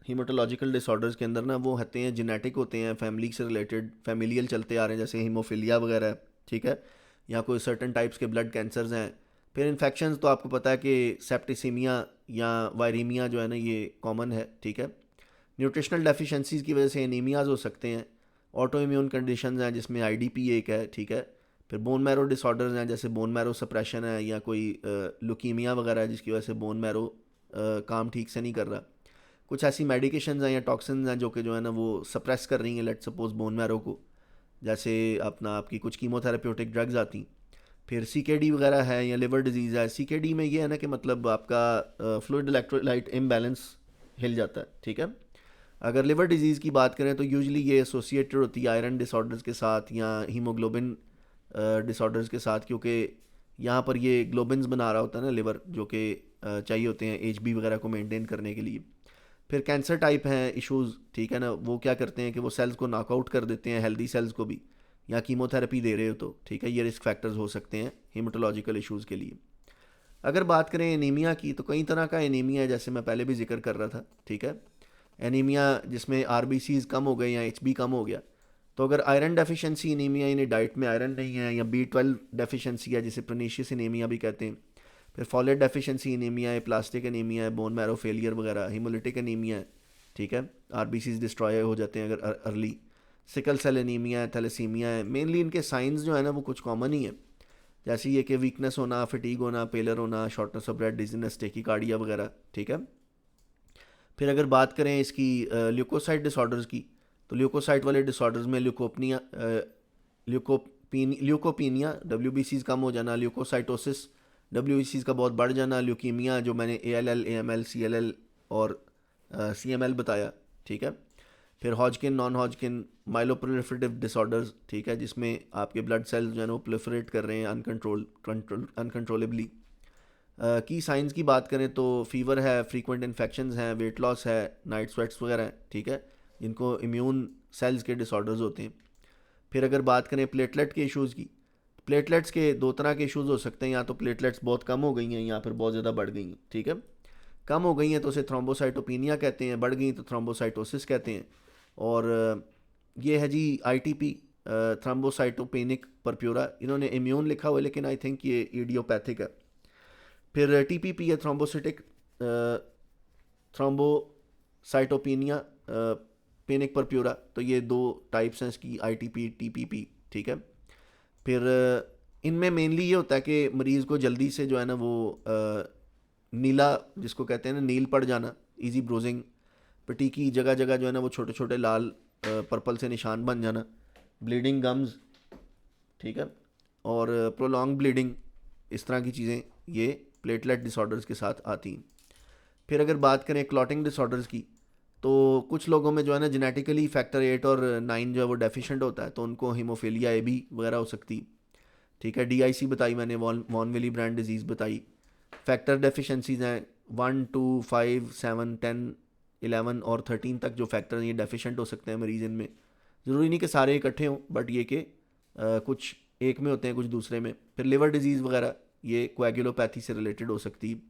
हीमाटोलॉजिकल डिसऑर्डर्स के अंदर ना, वो होते हैं जेनेटिक होते हैं, फैमिली से रिलेटेड, फैमिलियल चलते आ रहे हैं, जैसे हीमोफीलिया वगैरह, ठीक है, या कोई सर्टन टाइप्स के ब्लड कैंसर्स हैं। फिर इन्फेक्शंस तो आपको पता है कि सेप्टिसीमिया या वायरीमिया जो है ना, ये कॉमन है, ठीक है। न्यूट्रिशनल डेफिशिएंसीज की वजह से एनीमियाज हो सकते हैं। ऑटो इम्यून कंडीशंस हैं जिसमें आईडीपी एक है, ठीक है। फिर बोन मैरो डिसऑर्डर्स हैं, जैसे बोन मैरो सप्रेशन है, या कोई लुकीमिया वगैरह है जिसकी वजह से बोन मैरो काम ठीक से नहीं कर रहा। कुछ ऐसी मेडिकेशंस हैं या टॉक्सिन्स हैं जो कि जो है ना वो सप्रेस कर रही हैं लेट सपोज बोन मैरो को, जैसे अपना आपकी कुछ कीमोथेरेप्यूटिक ड्रग्स आती। फिर सीकेडी वगैरह है या लिवर डिजीज़ है। सीकेडी में ये है ना कि मतलब आपका फ्लूइड इलेक्ट्रोलाइट इम्बैलेंस हिल जाता है, ठीक है। अगर लिवर डिजीज़ की बात करें तो यूजली ये एसोसिएटेड होती है आयरन डिसऑर्डर्स के साथ या हीमोग्लोबिन डिसऑर्डर्स के साथ, क्योंकि यहाँ पर ये ग्लोबिन्स बना रहा होता है ना लिवर, जो कि चाहिए होते हैं एचबी वगैरह को मेंटेन करने के लिए। फिर कैंसर टाइप हैं इश्यूज़, ठीक है ना, वो क्या करते हैं कि वो सेल्स को नॉकआउट कर देते हैं, हेल्दी सेल्स को भी, या कीमोथेरेपी दे रहे हो तो, ठीक है। ये रिस्क फैक्टर्स हो सकते हैं हीमाटोलॉजिकल इश्यूज़ के लिए। अगर बात करें एनीमिया की, तो कई तरह का एनीमिया है, जैसे मैं पहले भी जिक्र कर रहा था, ठीक है। एनीमिया जिसमें आरबीसीज कम हो गए या एचबी कम हो गया, तो अगर आयरन डेफिशिएंसी एनीमिया, यानी डाइट में आयरन नहीं है, या बी 12 डेफिशिएंसी है जिसे प्रनीशियस एनीमिया भी कहते हैं, फिर फॉलेट डेफिशिएंसी एनीमिया है, प्लास्टिक एनीमिया है, बोन मैरो फेलियर वगैरह, हीमोलिटिक एनीमिया है, ठीक है, आरबीसीज डिस्ट्रॉय हो जाते हैं अगर अर्ली, सिकल सेल एनीमिया है, थैलेसीमिया है। मेनली इनके साइंस जो है ना वो कुछ कॉमन ही है, जैसे ये कि वीकनेस होना, फटीग होना, पेलर होना, shortness of breath, dizziness, tachycardia वगैरह, ठीक है। फिर अगर बात करें इसकी ल्यूकोसाइट डिसऑर्डर्स की, तो ल्यूकोसाइट वाले डिसऑर्डर्स में ल्यूकोपीनिया WBCs कम हो जाना, ल्यूकोसाइटोसिस WBCs का बहुत बढ़ जाना, ल्यूकीमिया जो मैंने ALL, AML, CLL और CML बताया, ठीक है। फिर Hodgkin, non Hodgkin, myeloproliferative disorders, ठीक है, जिसमें आपके ब्लड सेल्स जो है ना वो प्रोलिफरेट कर रहे हैं अनकंट्रोलेबली। की साइंस की बात करें तो फीवर है, फ्रीक्वेंट इन्फेक्शंस हैं, वेट लॉस है, नाइट स्वेट्स वगैरह हैं, ठीक है, जिनको इम्यून सेल्स के डिसऑर्डर्स होते हैं। फिर अगर बात करें प्लेटलेट के इश्यूज़ की, प्लेटलेट्स के दो तरह के इश्यूज़ हो सकते हैं, या तो प्लेटलेट्स बहुत कम हो गई हैं या फिर बहुत ज़्यादा बढ़ गई हैं, ठीक है। कम हो गई हैं तो उसे थ्रोम्बोसाइटोपिनिया कहते हैं, बढ़ गई तो थ्रोम्बोसाइटोसिस कहते हैं। और ये है जी ITP, थ्रोम्बोसाइटोपेनिक परप्यूरा, इन्होंने इम्यून लिखा हुआ है लेकिन आई थिंक ये इडियोपैथिक है। फिर TPP है, थ्रोम्बोसिटिक थ्रोम्बोसाइटोपिनिया पेनिक परप्यूरा, तो ये दो टाइप्स हैं इसकी, ITP TPP, ठीक है। फिर इनमें मेनली ये होता है कि मरीज़ को जल्दी से जो है ना वो नीला, जिसको कहते हैं ना नील पड़ जाना, इजी ब्रोजिंग, पट्टी की जगह जगह जो है ना वो छोटे छोटे लाल पर्पल से निशान बन जाना, ब्लीडिंग गम्स, ठीक है, और प्रोलॉन्ग ब्लीडिंग, इस तरह की चीज़ें ये प्लेटलेट डिसऑर्डर्स के साथ आती हैं। फिर अगर बात करें क्लॉटिंग डिसऑर्डर्स की, तो कुछ लोगों में जो है ना जेनेटिकली फैक्टर 8 और 9 जो है वो डेफिशिएंट होता है, तो उनको हीमोफीलिया AB वगैरह हो सकती, ठीक है। DIC बताई मैंने, वॉन विली ब्रांड डिजीज़ बताई। फैक्टर डेफिशिएंसीज हैं 1, 2, 5, 7, 10, 11 और 13 तक जो फैक्टर ये डेफिशिएंट हो सकते हैं मरीज़ इनमें। ज़रूरी नहीं कि सारे इकट्ठे हों, बट ये कि कुछ एक में होते हैं कुछ दूसरे में। फिर लिवर डिजीज़ वगैरह ये कोएगुलोपैथी से रिलेटेड हो सकती है।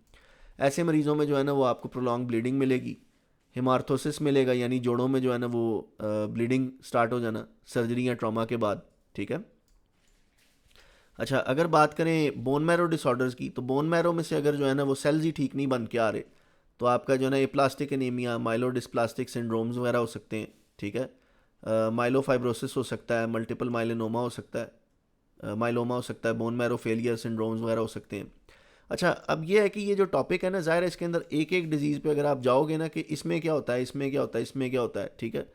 ऐसे मरीज़ों में जो है ना वो आपको प्रोलॉन्ग ब्लीडिंग मिलेगी, हेमार्थोसिस मिलेगा, यानी जोड़ों में जो है ना वो ब्लीडिंग स्टार्ट हो जाना सर्जरी या ट्रॉमा के बाद, ठीक है। अच्छा, अगर बात करें बोन मैरो डिसऑर्डर्स की, तो बोन मैरो में से अगर जो है ना वो सेल्स ही ठीक नहीं बन के आ रहे, तो आपका जो है ना एप्लास्टिक एनीमिया, माइलोडिस्प्लास्टिक सिंड्रोम्स वगैरह हो सकते हैं, ठीक है। माइलोफाइब्रोसिस हो सकता है, मल्टीपल माइलोनोमा हो सकता है, माइलोमा हो सकता है, बोन मैरो फेलियर सिंड्रोम्स वगैरह हो सकते हैं। अच्छा, अब ये है कि ये जो टॉपिक है ना, ज़ाहिर है इसके अंदर एक एक डिजीज़ पे अगर आप जाओगे ना कि इसमें क्या होता है, इसमें क्या होता है, इसमें क्या होता है, ठीक है,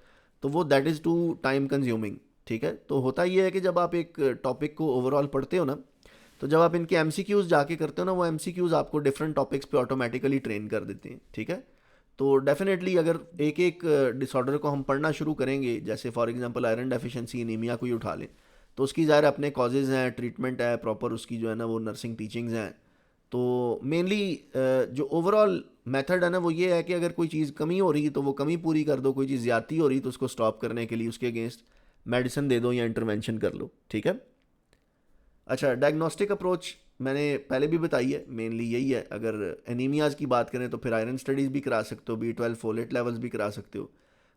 तो वो that is too time consuming, ठीक है। तो होता ये है कि जब आप एक टॉपिक को ओवरऑल पढ़ते हो ना, तो जब आप इनके MCQs जाके करते हो ना, वो MCQs आपको डिफरेंट टॉपिक्स पे ऑटोमेटिकली ट्रेन कर देते हैं, ठीक है। तो डेफिनेटली अगर एक एक डिसऑर्डर को हम पढ़ना शुरू करेंगे, जैसे for example iron deficiency anaemia को ही उठा लें, तो उसकी ज़ाहिर अपने कॉजेज़ हैं, ट्रीटमेंट है प्रॉपर, उसकी जो है ना वो नर्सिंग टीचिंग्स हैं। तो मेनली जो ओवरऑल मेथड है ना वो ये है कि अगर कोई चीज़ कमी हो रही है तो वो कमी पूरी कर दो, कोई चीज़ ज़्यादती हो रही तो उसको स्टॉप करने के लिए उसके अगेंस्ट मेडिसिन दे दो या इंटरवेंशन कर लो, ठीक है। अच्छा, डायग्नोस्टिक अप्रोच मैंने पहले भी बताई है, मेनली यही है। अगर एनीमियाज़ की बात करें तो फिर आयरन स्टडीज़ भी करा सकते हो, B12 फोलेट लेवल्स भी करा सकते हो।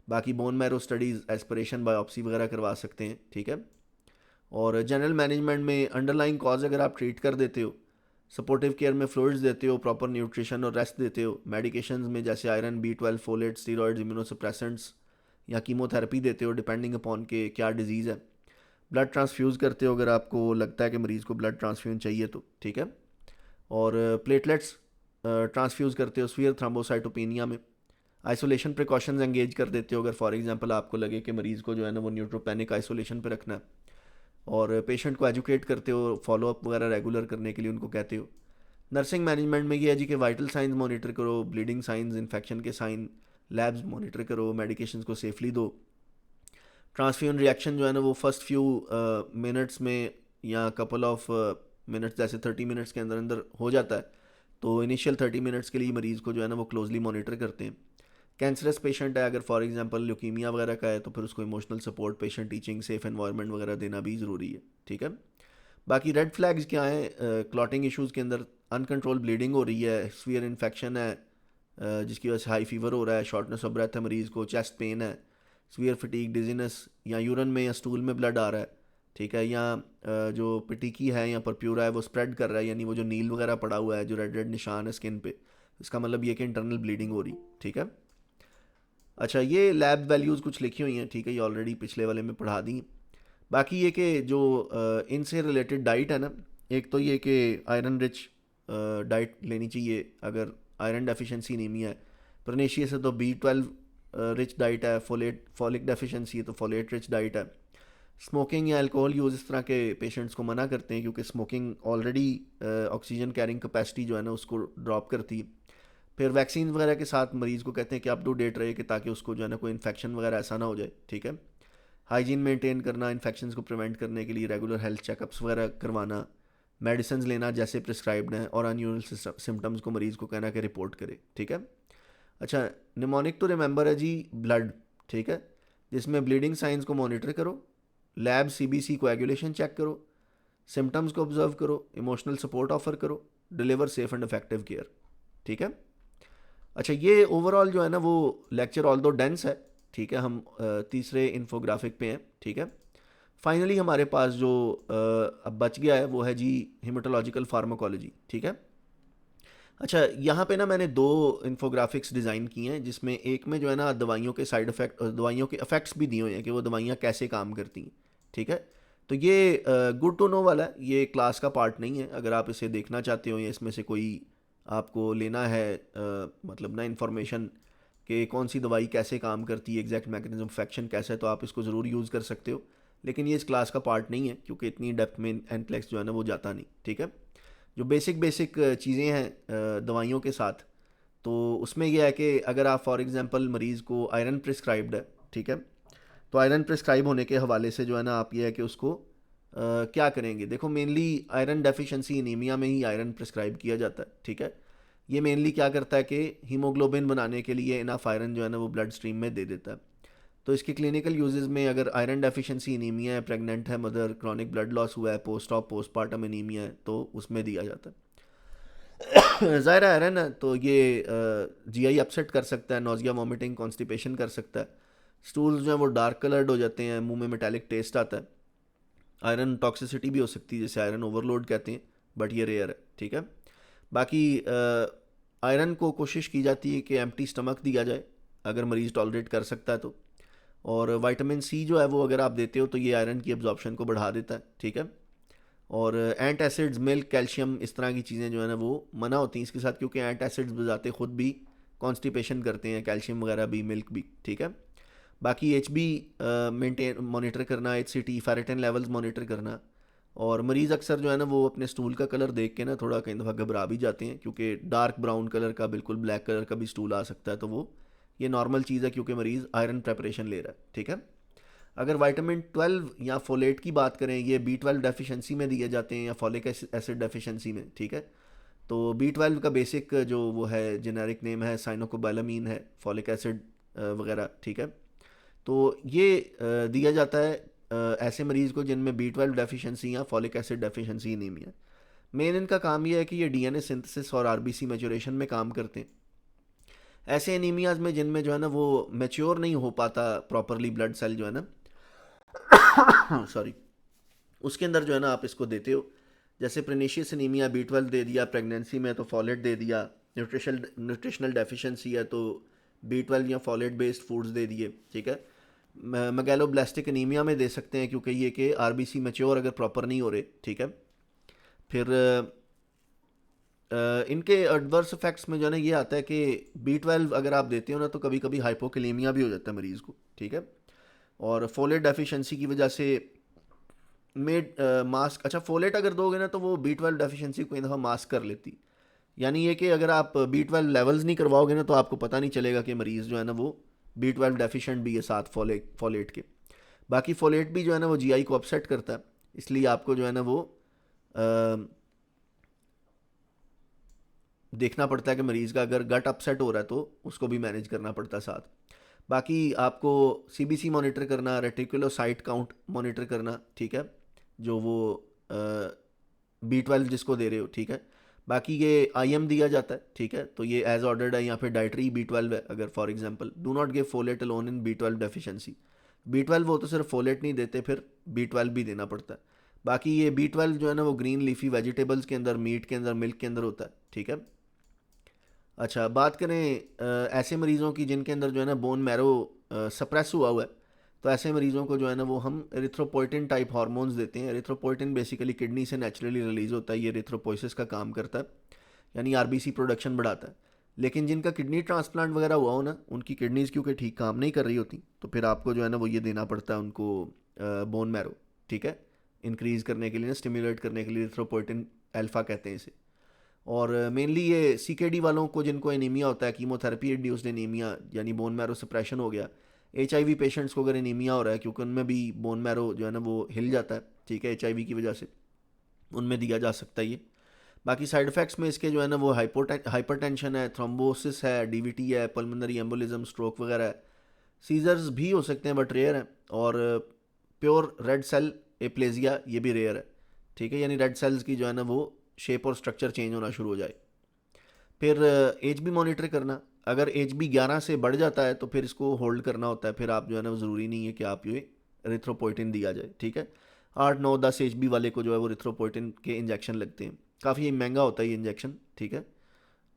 बाकी bone marrow studies, aspiration biopsy वगैरह करवा सकते हैं, ठीक है। और जनरल मैनेजमेंट में अंडरलाइंग कॉज अगर आप ट्रीट कर देते हो, सपोर्टिव केयर में फ्लूइड्स देते हो, प्रॉपर न्यूट्रिशन और रेस्ट देते हो, मेडिकेशंस में जैसे iron, B12 folate, steroids, immunosuppressants या कीमोथेरेपी देते हो डिपेंडिंग अपॉन के क्या डिजीज़ है, ब्लड ट्रांसफ्यूज़ करते हो अगर आपको लगता है कि मरीज़ को ब्लड ट्रांसफ्यूजन चाहिए तो, ठीक है। और प्लेटलेट्स ट्रांसफ्यूज़ करते हो स्फीयर थ्रोम्बोसाइटोपेनिया में। आइसोलेशन प्रिकॉशंस एंगेज कर देते हो अगर फॉर एग्जांपल आपको लगे कि मरीज़ को जो है ना वो न्यूट्रोपेनिक आइसोलेशन पे रखना है। और पेशेंट को एजुकेट करते हो, फॉलोअप वगैरह रेगुलर करने के लिए उनको कहते हो। नर्सिंग मैनेजमेंट में ये है जी कि वाइटल साइंस मॉनिटर करो, ब्लीडिंग साइंस, इन्फेक्शन के साइन, लैब्स मॉनिटर करो, मेडिकेशंस को सेफली दो। ट्रांसफ्यूजन रिएक्शन जो है ना वो फर्स्ट फ्यू मिनट्स में या कपल ऑफ मिनट्स जैसे 30 मिनट्स के अंदर अंदर हो जाता है, तो इनिशियल 30 मिनट्स के लिए मरीज़ को जो है ना वो क्लोजली मॉनिटर करते हैं। कैंसरस पेशेंट है अगर फॉर एग्जांपल ल्यूकीमिया वगैरह का है तो फिर उसको emotional support, patient teaching, safe environment वगैरह देना भी ज़रूरी है, ठीक है। बाकी रेड फ्लैग्स क्या हैं क्लॉटिंग इश्यूज़ के अंदर? अनकंट्रोल ब्लीडिंग हो रही है, सीवियर इन्फेक्शन है जिसकी वजह से हाई फीवर हो रहा है, शॉर्टनेस ऑफ ब्रेथ है मरीज़ को, चेस्ट पेन है, सीवियर फटीक, डिजीनेस, या यूरन में या स्टूल में ब्लड आ रहा है, ठीक है, या जो पिटिकी है या परप्यूरा है वो स्प्रेड कर रहा है, यानी वो जो नील वगैरह पड़ा हुआ है, जो रेड रेड निशान है स्किन पे, इसका मतलब ये कि इंटरनल ब्लीडिंग हो रही, ठीक है। अच्छा, ये लैब वैल्यूज़ कुछ लिखी हुई हैं, ठीक है, ये ऑलरेडी पिछले वाले में पढ़ा दी। बाकी ये कि जो इनसे रिलेटेड डाइट है ना, एक तो ये कि आयरन रिच डाइट लेनी चाहिए अगर आयरन डेफिशिएंसी एनीमिया है। परनेशियस है तो B12 रिच डाइट है, फॉलिक डेफिशिएंसी है तो फॉलेट रिच डाइट है। स्मोकिंग या अल्कोहल यूज़ इस तरह के पेशेंट्स को मना करते हैं क्योंकि smoking already oxygen carrying capacity जो है ना उसको ड्रॉप करती है। फिर वैक्सीन वगैरह के साथ मरीज़ को कहते हैं कि अप टू डेट रहे कि ताकि उसको जो है ना कोई इन्फेक्शन वगैरह ऐसा ना हो जाए, ठीक है। हाइजीन मेंटेन करना, इन्फेक्शंस को प्रिवेंट करने के लिए रेगुलर हेल्थ चेकअप्स वगैरह करवाना, मेडिसिन लेना जैसे प्रिस्क्राइब्ड हैं, और अनयूजुअल सिम्टम्स को मरीज़ को कहना कि रिपोर्ट करे, ठीक है। अच्छा, निमोनिक तो रिमेंबर है जी ब्लड, ठीक है, जिसमें ब्लीडिंग साइंस को मॉनिटर करो, लैब CBC कोएगुलेशन चेक करो, सिम्टम्स को ऑब्जर्व करो, इमोशनल सपोर्ट ऑफर करो, deliver safe and effective care, ठीक है। अच्छा, ये ओवरऑल जो है ना वो लेक्चर ऑल दो डेंस है, ठीक है, हम तीसरे इन्फोग्राफिक पे हैं, ठीक है। फाइनली हमारे पास जो अब बच गया है वो है जी हिमेटोलॉजिकल फार्माकोलॉजी, ठीक है। अच्छा, यहाँ पे ना मैंने दो इन्फोग्राफिक्स डिज़ाइन किए हैं जिसमें एक में जो है ना दवाइयों के साइड इफ़ेक्ट, दवाइयों के इफ़ेक्ट्स भी दिए हुए हैं कि वो दवाइयाँ कैसे काम करती हैं, ठीक है। तो ये गुड टू नो वाला है, ये क्लास का पार्ट नहीं है। अगर आप इसे देखना चाहते हो या इसमें से कोई आपको लेना है मतलब ना इन्फॉर्मेशन कि कौन सी दवाई कैसे काम करती है, एग्जैक्ट मैकेनिज्म ऑफ एक्शन कैसा है, तो आप इसको ज़रूर यूज़ कर सकते हो। लेकिन ये इस क्लास का पार्ट नहीं है क्योंकि इतनी डेप्थ में एनप्लेक्स जो है ना वो जाता नहीं, ठीक है। जो बेसिक बेसिक चीज़ें हैं दवाइयों के साथ, तो उसमें यह है कि अगर आप फॉर एग्जांपल मरीज़ को आयरन प्रिस्क्राइब्ड है, ठीक है, तो आयरन प्रिस्क्राइब होने के हवाले से जो है ना आप ये है कि उसको क्या करेंगे। देखो, मेनली आयरन डेफिशिएंसी एनीमिया में ही आयरन प्रिस्क्राइब किया जाता है, ठीक है। ये मेनली क्या करता है कि हीमोग्लोबिन बनाने के लिए इनफ आयरन जो है ना वो ब्लड स्ट्रीम में दे देता है। तो इसके क्लिनिकल यूजेस में अगर आयरन डेफिशिएंसी एनीमिया है, प्रेग्नेंट है मदर, क्रॉनिक ब्लड लॉस हुआ है, पोस्टपार्टम एनीमिया है, तो उसमें दिया जाता है। ज़ाहिर आयरन है तो ये GI अपसेट कर सकता है, नोजिया, वॉमिटिंग, कॉन्स्टिपेशन कर सकता है। स्टूल्स जो हैं वो डार्क कलर्ड हो जाते हैं, मुंह में मेटालिक टेस्ट आता है। आयरन टॉक्सिसिटी भी हो सकती है जिसे आयरन ओवरलोड कहते हैं, बट ये रेयर है, ठीक है। बाकी आयरन को कोशिश की जाती है कि एम्प्टी स्टमक दिया जाए अगर मरीज़ टॉलरेट कर सकता है तो। और विटामिन C जो है वो अगर आप देते हो तो ये आयरन की एब्जॉर्प्शन को बढ़ा देता है, ठीक है। और एंट एसिड्स, मिल्क, कैल्शियम, इस तरह की चीज़ें जो है ना वो मना होती हैं इसके साथ क्योंकि एंट एसिड्स बजाते खुद भी कॉन्स्टिपेशन करते हैं, कैल्शियम वगैरह भी, मिल्क भी, ठीक है। बाकी HB मेंटेन मॉनिटर करना, HCT, फेरेटिन लेवल्स मॉनिटर करना। और मरीज़ अक्सर जो है ना वो अपने स्टूल का कलर देख के ना थोड़ा कई दफ़ा घबरा भी जाते हैं क्योंकि डार्क ब्राउन कलर का, बिल्कुल ब्लैक कलर का भी स्टूल आ सकता है, तो वो ये नॉर्मल चीज़ है क्योंकि मरीज़ आयरन प्रेपरेशन ले रहा है, ठीक है। अगर विटामिन 12 या फोलेट की बात करें, ये B12 डेफिशिएंसी में दिए जाते हैं या फॉलिक एसिड डेफिशिएंसी में, ठीक है। तो B12 का बेसिक जो वो है जेनेरिक नेम है साइनोकोबालामीन है, फॉलिक एसिड वगैरह, ठीक है। तो ये दिया जाता है ऐसे मरीज़ को जिनमें B12 डेफिशिएंसी या folic acid deficiency anaemia. Main इनका काम ये है कि ये डीएनए सिंथेसिस और आरबीसी मैच्योरेशन में काम करते हैं। ऐसे एनीमियाज में जिनमें जो है ना वो मैच्योर नहीं हो पाता प्रॉपरली ब्लड सेल जो है ना सॉरी, उसके अंदर जो है ना आप इसको देते हो। जैसे प्रेनिशियस एनीमिया B12 दे दिया, प्रेगनेंसी में तो फॉलेट दे दिया, न्यूट्रिशनल डेफिशिएंसी है तो B12 या फॉलेट बेस्ड फूड्स दे दिए, ठीक है। मैगेलोब्लास्टिक एनीमिया में दे सकते हैं क्योंकि ये कि आरबीसी मैच्योर अगर प्रॉपर नहीं हो रहे, ठीक है। फिर इनके एडवर्स इफेक्ट्स में जो है ना ये आता है कि B12 अगर आप देते हो ना तो कभी कभी हाइपोकैलेमिया भी हो जाता है मरीज़ को, ठीक है। और फोलेट डेफिशिएंसी की वजह से मेड मास्क, अच्छा फोलेट अगर दोगे ना तो वो B12 डेफिशिएंसी को इन दफ़ा मास्क कर लेती। यानी ये कि अगर आप B12 लेवल्स नहीं करवाओगे ना तो आपको पता नहीं चलेगा कि मरीज़ जो है ना वो B12 डेफिशिएंट भी है साथ फोलेट के। बाकी फोलेट भी जो है ना वो जीआई को अपसेट करता है, इसलिए आपको जो है ना वो देखना पड़ता है कि मरीज़ का अगर गट अपसेट हो रहा है तो उसको भी मैनेज करना पड़ता है साथ। बाकी आपको सीबीसी मॉनिटर करना, रेटिकुलोसाइट काउंट मॉनिटर करना, ठीक है, जो वो B12 जिसको दे रहे हो, ठीक है। बाकी ये IM दिया जाता है, ठीक है, तो ये एज ऑर्डर्ड है या फिर डाइटरी B12 है। अगर for example do not give folate alone in B12 deficiency. B12 वो तो सिर्फ फोलेट नहीं देते, फिर B12 भी देना पड़ता है। बाकी ये B12 जो है ना वो ग्रीन लीफी वेजिटेबल्स के अंदर, मीट के अंदर, मिल्क के अंदर होता है, ठीक है। अच्छा, बात करें ऐसे मरीज़ों की जिनके अंदर जो है ना बोन मैरो सप्रेस हुआ है, तो ऐसे मरीज़ों को जो है ना वो हम एरिथ्रोपोइटिन टाइप हार्मोन्स देते हैं। एरिथ्रोपोइटिन बेसिकली किडनी से नेचुरली रिलीज़ होता है, ये एरिथ्रोपोइसिस का काम करता है, यानी आरबीसी प्रोडक्शन बढ़ाता है। लेकिन जिनका किडनी ट्रांसप्लांट वगैरह हुआ हो ना, उनकी किडनीज़ क्योंकि ठीक काम नहीं कर रही होती, तो फिर आपको जो है ना वो ये देना पड़ता है उनको बोन मैरो, ठीक है, इंक्रीज़ करने के लिए ना, स्टिमुलेट करने के लिए। एरिथ्रोपोइटिन अल्फ़ा कहते हैं इसे। और मेनली ये सीकेडी वालों को जिनको एनीमिया होता है, कीमोथेरेपी इंड्यूस्ड एनीमिया, यानी बोन मैरो सप्रेशन हो गया। HIV पेशेंट्स को अगर एनीमिया हो रहा है, क्योंकि उनमें भी बोन मैरो जो है ना वो हिल जाता है, ठीक है, HIV की वजह से, उनमें दिया जा सकता है ये। बाकी साइड इफ़ेक्ट्स में इसके जो है ना वो हाइपरटेंशन है, थ्रोम्बोसिस है, DVT है, पल्मोनरी एम्बोलिज्म, स्ट्रोक वगैरह है। सीजर्स भी हो सकते हैं बट रेयर हैं। और प्योर रेड सेल एप्लेजिया ये भी रेयर है, ठीक है, यानी रेड सेल्स की जो है ना वो शेप और स्ट्रक्चर चेंज होना शुरू हो जाए। फिर एज भी मॉनिटर करना, अगर एज भी 11 से बढ़ जाता है तो फिर इसको होल्ड करना होता है। फिर आप जो है ना वो ज़रूरी नहीं है कि आप ये एरिथ्रोपोइटिन दिया जाए, ठीक है। 8 9 10 HB वाले को जो है वो एरिथ्रोपोइटिन के इंजेक्शन लगते हैं, काफ़ी महंगा होता है ये इंजेक्शन, ठीक है।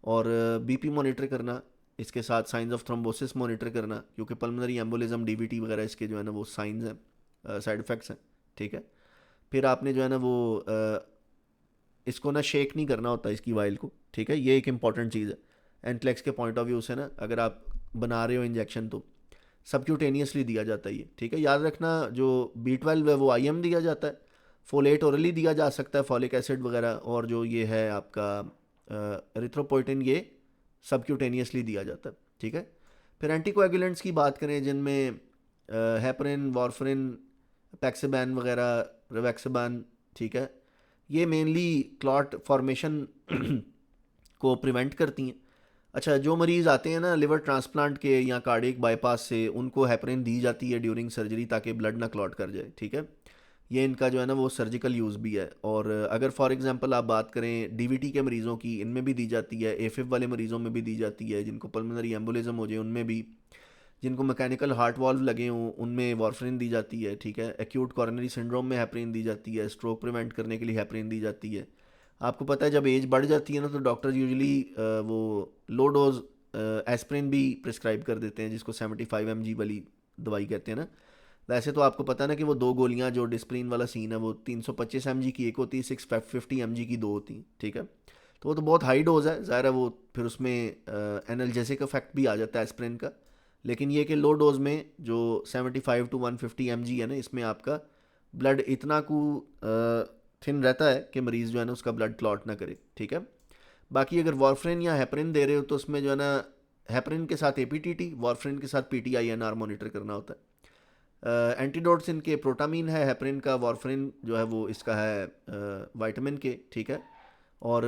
और BP मॉनिटर करना, इसके साथ साइंस ऑफ थ्रोम्बोसिस मॉनिटर करना, क्योंकि पल्मोनरी एम्बोलिज्म, DVT वगैरह इसके जो है ना वो साइंस हैं, साइड इफ़ेक्ट्स हैं, ठीक है। फिर आपने जो है ना वो इसको ना शेक नहीं करना होता इसकी वाइल को, ठीक है, ये एक इंपॉर्टेंट चीज़ है एंटलेक्स के पॉइंट ऑफ व्यू से ना। अगर आप बना रहे हो इंजेक्शन तो सबक्यूटेनियसली दिया जाता है ये, ठीक है। याद रखना जो B12 है वो IM दिया जाता है, फोलेट ओरली दिया जा सकता है, फॉलिक एसिड वगैरह, और जो ये है आपका एरिथ्रोपोइटिन ये सबक्यूटेनियसली दिया जाता है, ठीक है। फिर एंटीकोएगुलेंट्स की बात करें जिनमें हेपरिन, वारफरिन, पैक्सिबैन वगैरह, रिवैक्सिबान, ठीक है, ये मेनली क्लॉट फॉर्मेशन को प्रिवेंट करती हैं। अच्छा, जो मरीज़ आते हैं ना लिवर ट्रांसप्लांट के या कार्डियक बाईपास से, उनको हेपरिन दी जाती है ड्यूरिंग सर्जरी ताकि ब्लड ना क्लॉट कर जाए, ठीक है। ये इनका जो है ना वो सर्जिकल यूज़ भी है। और अगर फॉर एग्जांपल आप बात करें DVT के मरीज़ों की, इनमें भी दी जाती है। AFib वाले मरीज़ों में भी दी जाती है, जिनको पल्मोनरी एम्बोलिज्म हो जाए उनमें भी, जिनको मैकेनिकल हार्ट वाल्व लगे हों उनमें वारफरिन दी जाती है, ठीक है। एक्यूट कॉरोनरी सिंड्रोम में हेपरिन दी जाती है, स्ट्रोक प्रिवेंट करने के लिए हेपरिन दी जाती है। आपको पता है जब एज बढ़ जाती है ना तो डॉक्टर यूजुअली वो लो डोज एस्प्रिन भी प्रिस्क्राइब कर देते हैं, जिसको 75 mg वाली दवाई कहते हैं ना। वैसे तो आपको पता है ना कि वो 2 गोलियां, जो डिस्प्रिन वाला सीन है, वो 325 mg की एक होती है, 650 mg की 2 होती हैं, ठीक है। तो वो तो बहुत हाई डोज है, ज़ाहिर है वो फिर उसमें एनल्जेसिक इफेक्ट भी आ जाता है एस्प्रिन का। लेकिन ये कि लो डोज में जो 75 to 150 mg है ना, इसमें आपका ब्लड इतना थिन रहता है कि मरीज़ जो है ना उसका ब्लड क्लॉट ना करे, ठीक है। बाकी अगर वारफरिन या हेपरिन दे रहे हो तो उसमें जो है ना हेपरिन के साथ APTT, वारफरिन के साथ PTINR मॉनिटर करना होता है। एंटीडोट्स इनके प्रोटामीन है हेपरिन का, वारफरिन जो है वो इसका है विटामिन के, ठीक है। और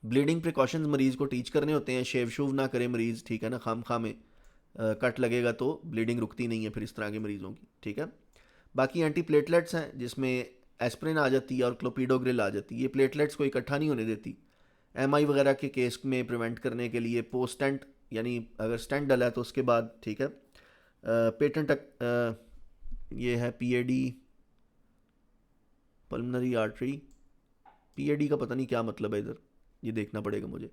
ब्लीडिंग प्रिकॉशंस मरीज़ को टीच करने होते हैं, शेव शूव ना करे मरीज़, ठीक है ना, खाम खा में कट लगेगा तो ब्लीडिंग रुकती नहीं है फिर इस तरह के मरीज़ों की, ठीक है। बाकी एंटी प्लेटलेट्स हैं जिसमें एस्प्रिन आ जाती है और क्लोपिडोग्रिल आ जाती है। ये प्लेटलेट्स को इकट्ठा नहीं होने देती। एमआई वगैरह के केस में प्रिवेंट करने के लिए पोस्ट स्टेंट, यानी अगर स्टेंट डला है तो उसके बाद, ठीक है, पेटेंट ये है पीएडी, पल्मनरी आर्टरी। पीएडी का पता नहीं क्या मतलब है इधर, ये देखना पड़ेगा मुझे।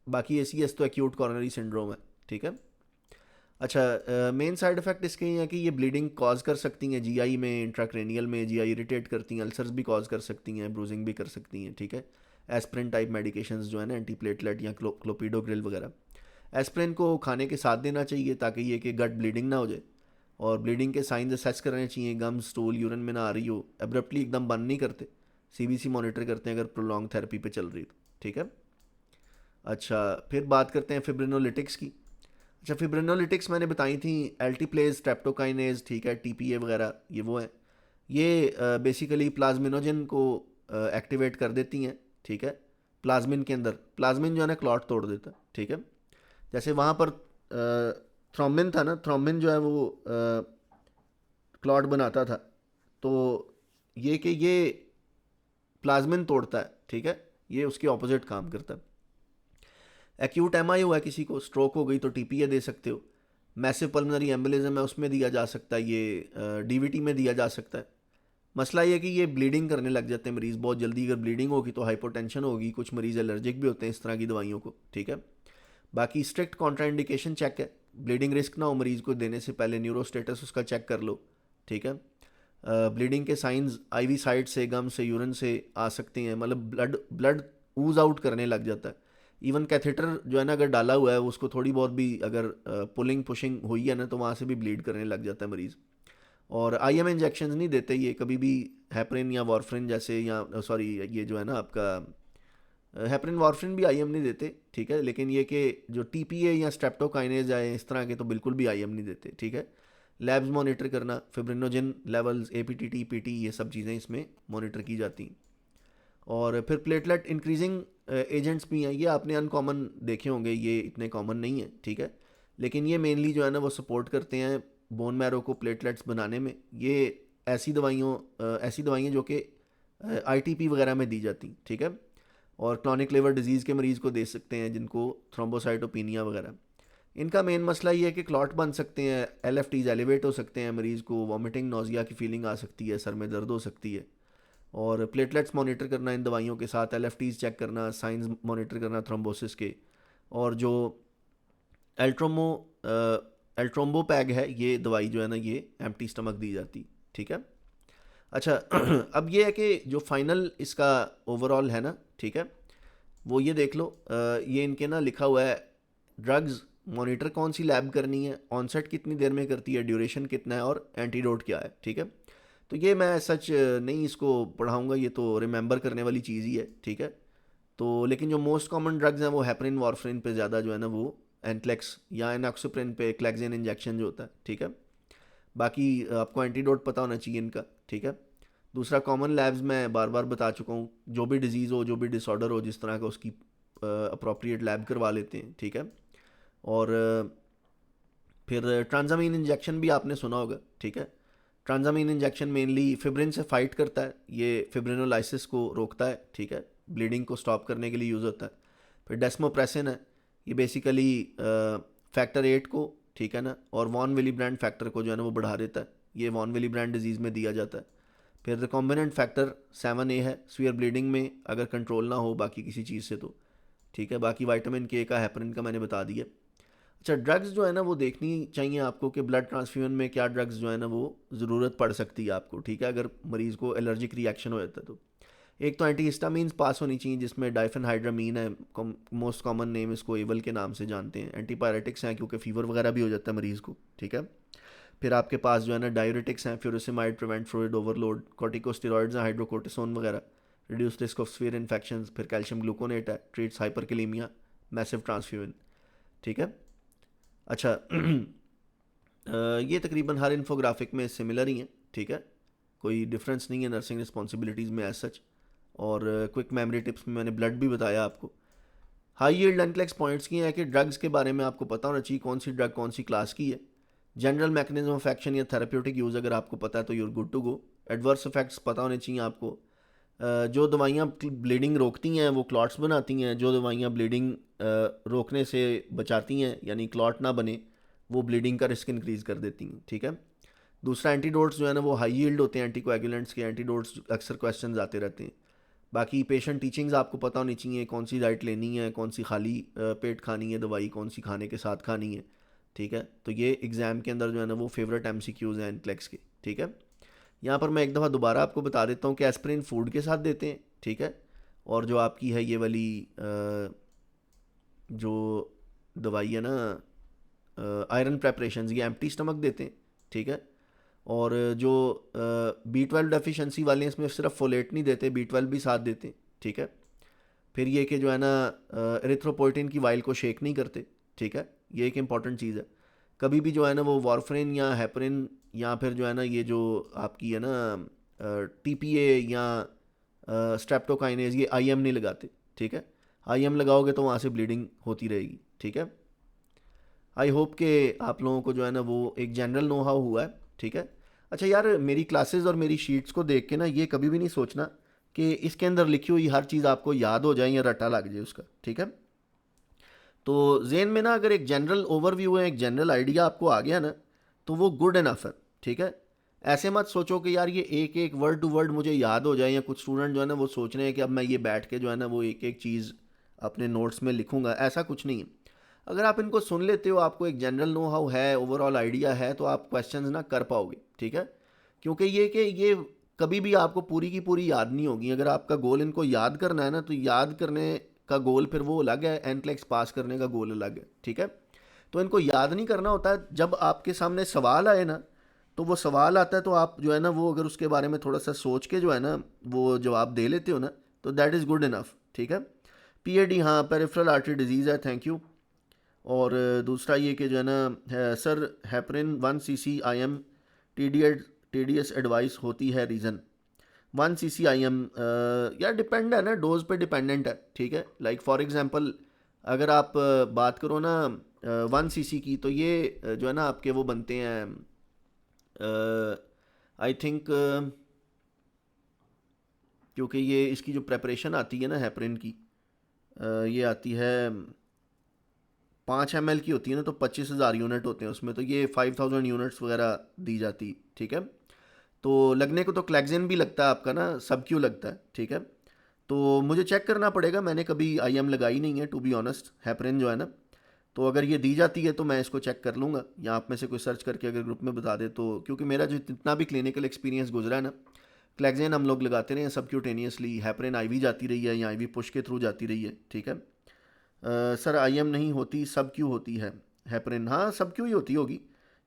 बाकी एसीएस तो एक्यूट कॉर्नरी सिंड्रोम है, ठीक है। अच्छा, मेन साइड इफ़ेक्ट इसके ये हैं कि ये ब्लीडिंग कॉज कर सकती हैं जीआई में, इंट्राक्रेनियल में जीआई इरिटेट करती हैं, अल्सर्स भी कॉज कर सकती हैं, ब्रूजिंग भी कर सकती हैं, ठीक है। एस्प्रिन टाइप मेडिकेशंस जो है ना, एंटी प्लेटलेट या क्लोपिडोग्रिल वगैरह, एस्प्रिन को खाने के साथ देना चाहिए ताकि ये कि गट ब्लीडिंग ना हो जाए। और ब्लीडिंग के साइंस असेस करने चाहिए, गम स्टूल यूरिन में ना आ रही हो, एब्रप्टली एकदम बंद नहीं करते, सीबीसी मॉनिटर करते हैं अगर प्रोलॉन्ग थेरेपी पे चल रही तो, ठीक है। अच्छा, फिर बात करते हैं फिब्रिनोलिटिक्स की। अच्छा, फिब्रिनोलिटिक्स मैंने बताई थी, एल्टीप्लेज, स्ट्रेप्टोकाइनेज, ठीक है, टीपीए वगैरह, ये वो है। ये बेसिकली प्लाज्मिनोजन को एक्टिवेट कर देती हैं, ठीक है। प्लाज्मिन के अंदर, प्लाज्मिन जो है ना क्लॉट तोड़ देता है, ठीक है। जैसे वहाँ पर थ्रोम्बिन था ना, थ्रोम्बिन जो है वो क्लॉट बनाता था, तो ये कि ये प्लाज्मिन तोड़ता है, ठीक है, ये उसके ऑपोजिट काम करता है। एक्यूट एमआई हुआ है किसी को, स्ट्रोक हो गई तो टीपीए दे सकते हो। मैसिव पल्मोनरी एम्बोलिज्म है, उसमें दिया जा सकता है, ये डीवीटी में दिया जा सकता है। मसला ये है कि ये ब्लीडिंग करने लग जाते हैं मरीज़ बहुत जल्दी। अगर ब्लीडिंग होगी तो हाइपोटेंशन होगी, कुछ मरीज़ एलर्जिक भी होते हैं इस तरह की दवाइयों को, ठीक है। बाकी स्ट्रिक्ट कॉन्ट्राइंडिकेशन चेक है, ब्लीडिंग रिस्क ना हो मरीज़ को देने से पहले, न्यूरोस्टेटस उसका चेक कर लो, ठीक है। ब्लीडिंग के साइंस आईवी साइड से, गम से, यूरिन से आ सकते हैं, मतलब ब्लड ब्लड ऊज आउट करने लग जाता है। इवन कैथेटर जो है ना अगर डाला हुआ है उसको थोड़ी बहुत भी अगर पुलिंग पुशिंग हुई है ना तो वहाँ से भी ब्लीड करने लग जाता है मरीज़। और आईएम इंजेक्शन नहीं देते ये कभी भी, हेपरिन या वॉरफ्रिन जैसे, या सॉरी ये जो है ना आपका हेपरिन वॉरफ्रिन भी आईएम नहीं देते, ठीक है। लेकिन ये कि जो टीपीए या स्ट्रेप्टोकाइनेज आए इस तरह के तो बिल्कुल भी आईएम नहीं देते, ठीक है। लैब्स मॉनिटर करना, फिब्रिनोजन लेवल्स, एपीटीटी, पीटी, ये सब चीज़ें इसमें मॉनिटर की जाती हैं। और फिर प्लेटलेट इंक्रीजिंग एजेंट्स भी हैं, ये आपने अनकॉमन देखे होंगे, ये इतने कॉमन नहीं है, ठीक है। लेकिन ये मेनली जो है ना वो सपोर्ट करते हैं बोन मैरो को प्लेटलेट्स बनाने में। ये ऐसी दवाइयाँ जो कि आईटीपी वगैरह में दी जाती, ठीक है। और क्लॉनिक लिवर डिजीज़ के मरीज़ को दे सकते हैं जिनको थ्रोम्बोसाइटोपिनिया वगैरह। इनका मेन मसला ये है कि क्लॉट बन सकते हैं, एलएफटीज एलिवेट हो सकते हैं, मरीज़ को वॉमिटिंग, नोजिया की फीलिंग आ सकती है, सर में दर्द हो सकती है। और प्लेटलेट्स मॉनिटर करना इन दवाइयों के साथ, एलएफटीज चेक करना, साइंस मॉनिटर करना थ्रोम्बोसिस के। और जो एल्ट्रोमो एल्ट्रोम्बो पैग है, ये दवाई जो है ना ये एम्प्टी स्टमक दी जाती, ठीक है। अच्छा अब ये है कि जो फाइनल इसका ओवरऑल है ना, ठीक है, वो ये देख लो, ये इनके ना लिखा हुआ है, ड्रग्स मॉनिटर कौन सी लैब करनी है, ऑनसेट कितनी देर में करती है, ड्यूरेशन कितना है, और एंटीडोट क्या है, ठीक है। तो ये मैं सच नहीं इसको पढ़ाऊँगा, ये तो रिमेंबर करने वाली चीज़ ही है, ठीक है। तो लेकिन जो मोस्ट कॉमन ड्रग्स हैं वो हेपरिन वॉरफ्रिन पे ज़्यादा जो है ना वो, एनक्लेक्स या एनॉक्सिप्रिन पे क्लैक्सिन इंजेक्शन जो होता है, ठीक है। बाकी आपको एंटीडोट पता होना चाहिए इनका, ठीक है। दूसरा कॉमन लैब्स मैं बार बार बता चुका हूँ, जो भी डिजीज़ हो, जो भी डिसऑर्डर हो, जिस तरह का उसकी अप्रोप्रिएट लैब करवा लेते हैं, ठीक है। और फिर ट्रांजामीन इंजेक्शन भी आपने सुना होगा, ठीक है। ट्रांजामीन इंजेक्शन मेनली फिब्रिन से फाइट करता है, ये फिब्रिनोलाइसिस को रोकता है, ठीक है, ब्लीडिंग को स्टॉप करने के लिए यूज़ होता है। फिर डेस्मोप्रेसिन है, ये बेसिकली फैक्टर 8 को, ठीक है ना, और वॉन विली ब्रांड फैक्टर को जो है ना वो बढ़ा देता है, ये वॉन विली ब्रांड डिजीज़ में दिया जाता है। फिर रिकॉम्बिनेंट फैक्टर 7A है, स्वीयर ब्लीडिंग में अगर कंट्रोल ना हो बाकी किसी चीज़ से तो, ठीक है। बाकी विटामिन के का, हेपरिन का मैंने बता दिया। अच्छा, ड्रग्स जो है ना वो देखनी चाहिए आपको कि ब्लड ट्रांसफ्यूजन में क्या ड्रग्स जो है ना वो ज़रूरत पड़ सकती है आपको, ठीक है, अगर मरीज़ को एलर्जिक रिएक्शन हो जाता है तो। एक तो एंटीहिस्टामीन्स पास होनी चाहिए जिसमें डाइफेनहाइड्रामीन है, मोस्ट कॉमन नेम इसको एवल के नाम से जानते हैं। एंटीपायरेटिक्स हैं क्योंकि फीवर वगैरह भी हो जाता है मरीज़ को, ठीक है। फिर आपके पास जो है ना डायूरेटिक्स हैं, furosemide, prevent fluid overload, corticosteroids हैं, हाइड्रोकोर्टिसोन वगैरह, reduce risk of severe infections. फिर कैल्शियम ग्लूकोनेट है, ट्रीट्स हाइपरकैलेमिया, मैसिव ट्रांसफ्यूजन, ठीक है। अच्छा ये तकरीबन हर इन्फोग्राफिक में सिमिलर ही हैं, ठीक है, कोई डिफरेंस नहीं है नर्सिंग रिस्पॉन्सिबिलिटीज़ में एज सच। और क्विक मेमोरी टिप्स में मैंने ब्लड भी बताया आपको। हाई यील्ड एनक्लेक्स पॉइंट्स की है कि ड्रग्स के बारे में आपको पता होना चाहिए कौन सी ड्रग कौन सी क्लास की है, जनरल मैकेनिज्म ऑफ एक्शन या थेरेप्यूटिक यूज़ अगर आपको पता है तो you're good to go. Adverse effects पता होने चाहिए आपको। जो दवाइयाँ ब्लीडिंग रोकती हैं वो क्लॉट्स बनाती हैं, जो दवाइयाँ ब्लीडिंग रोकने से बचाती हैं यानी क्लॉट ना बने वो ब्लीडिंग का रिस्क इंक्रीज़ कर देती हैं, ठीक है। दूसरा एंटीडोट्स जो है ना वो हाई यील्ड होते हैं, एंटीकोएगुलेंट्स के एंटीडोट्स अक्सर क्वेश्चंस आते रहते हैं। बाकी पेशेंट टीचिंग्स आपको पता होनी चाहिए, कौन सी डाइट लेनी है, कौन सी खाली पेट खानी है दवाई, कौन सी खाने के साथ खानी है, ठीक है। तो ये एग्ज़ाम के अंदर जो है ना वो फेवरेट एमसीक्यूज़ हैं एनक्लेक्स के, ठीक है। यहाँ पर मैं एक दफ़ा दोबारा आपको बता देता हूँ कि एस्पिरिन फूड के साथ देते हैं, ठीक है। और जो आपकी है ये वाली जो दवाई है ना आयरन प्रेपरेशन, ये एम्प्टी स्टमक देते हैं, ठीक है। और जो B12 डेफिशिएंसी वाले हैं इसमें सिर्फ फोलेट नहीं देते, B12 भी साथ देते हैं, ठीक है। फिर ये कि जो है ना एरिथ्रोपोइटिन की वाइल को शेक नहीं करते, ठीक है। ये एक इंपॉर्टेंट चीज़ है। कभी भी जो है ना वो वारफरिन या हेपरिन या फिर जो है ना ये जो आपकी है ना TPA या स्ट्रेप्टोकाइनेज ये IM नहीं लगाते, ठीक है। IM लगाओगे तो वहाँ से ब्लीडिंग होती रहेगी, ठीक है। आई होप कि आप लोगों को जो है ना वो एक जनरल नो हाउ हुआ है, ठीक है। अच्छा यार, मेरी क्लासेस और मेरी शीट्स को देख के ना ये कभी भी नहीं सोचना कि इसके अंदर लिखी हुई हर चीज़ आपको याद हो जाए या रट्टा लग जाए उसका, ठीक है। तो जेन में ना अगर एक जनरल ओवरव्यू है, एक जनरल आइडिया आपको आ गया ना तो वो गुड इनफ है, ठीक है। ऐसे मत सोचो कि यार ये एक एक वर्ड टू वर्ड मुझे याद हो जाए, या कुछ स्टूडेंट जो है ना वो सोच रहे हैं कि अब मैं ये बैठ के जो है ना वो एक एक चीज़ अपने नोट्स में लिखूंगा, ऐसा कुछ नहीं है। अगर आप इनको सुन लेते हो, आपको एक जनरल नो हाउ है, ओवरऑल आइडिया है, तो आप क्वेश्चंस ना कर पाओगे, ठीक है। क्योंकि ये कि ये कभी भी आपको पूरी की पूरी याद नहीं होगी। अगर आपका गोल इनको याद करना है ना तो याद करने का गोल फिर वो अलग है, एनक्लेक्स पास करने का गोल अलग है, ठीक है। तो इनको याद नहीं करना होता। जब आपके सामने सवाल आए ना तो वो सवाल आता है तो आप जो है ना वो अगर उसके बारे में थोड़ा सा सोच के जो है ना वो जवाब दे लेते हो ना तो दैट इज़ गुड इनफ, ठीक है। PAD, हाँ, पेरिफेरल आर्टरी डिजीज़ है, थैंक यू। और दूसरा ये कि जो है ना sir heparin 1 cc IM TDS advice होती है, रीज़न 1 cc IM यार डिपेंड है ना, डोज पे डिपेंडेंट है, ठीक है। लाइक फॉर एग्जांपल अगर आप बात करो ना 1 cc की, तो ये जो है ना आपके वो बनते हैं आई थिंक, क्योंकि ये इसकी जो प्रेपरेशन आती है ना हेपरिन की, ये आती है 5 ml की होती है ना, तो 25,000 यूनिट होते हैं उसमें, तो ये 5,000 यूनिट्स वगैरह दी जाती, ठीक है। तो लगने को तो क्लैक्सिन भी लगता है आपका ना, सब क्यों लगता है, ठीक है। तो मुझे चेक करना पड़ेगा, मैंने कभी IM लगाई नहीं है टू बी ऑनेस्ट, हेपरिन जो है ना। तो अगर ये दी जाती है तो मैं इसको चेक कर लूँगा, या आप में से कोई सर्च करके अगर ग्रुप में बता दे तो, क्योंकि मेरा जो जितना भी क्लिनिकल एक्सपीरियंस गुजरा है ना, क्लैक्सिन हम लोग लगाते रहे हैं सबक्यूटेनियसली, हेपरिन IV जाती रही है या IV पुश के थ्रू जाती रही है, ठीक है। सर IM नहीं होती, सब क्यों होती है हेपरिन? हाँ, सब क्यों ही होती होगी,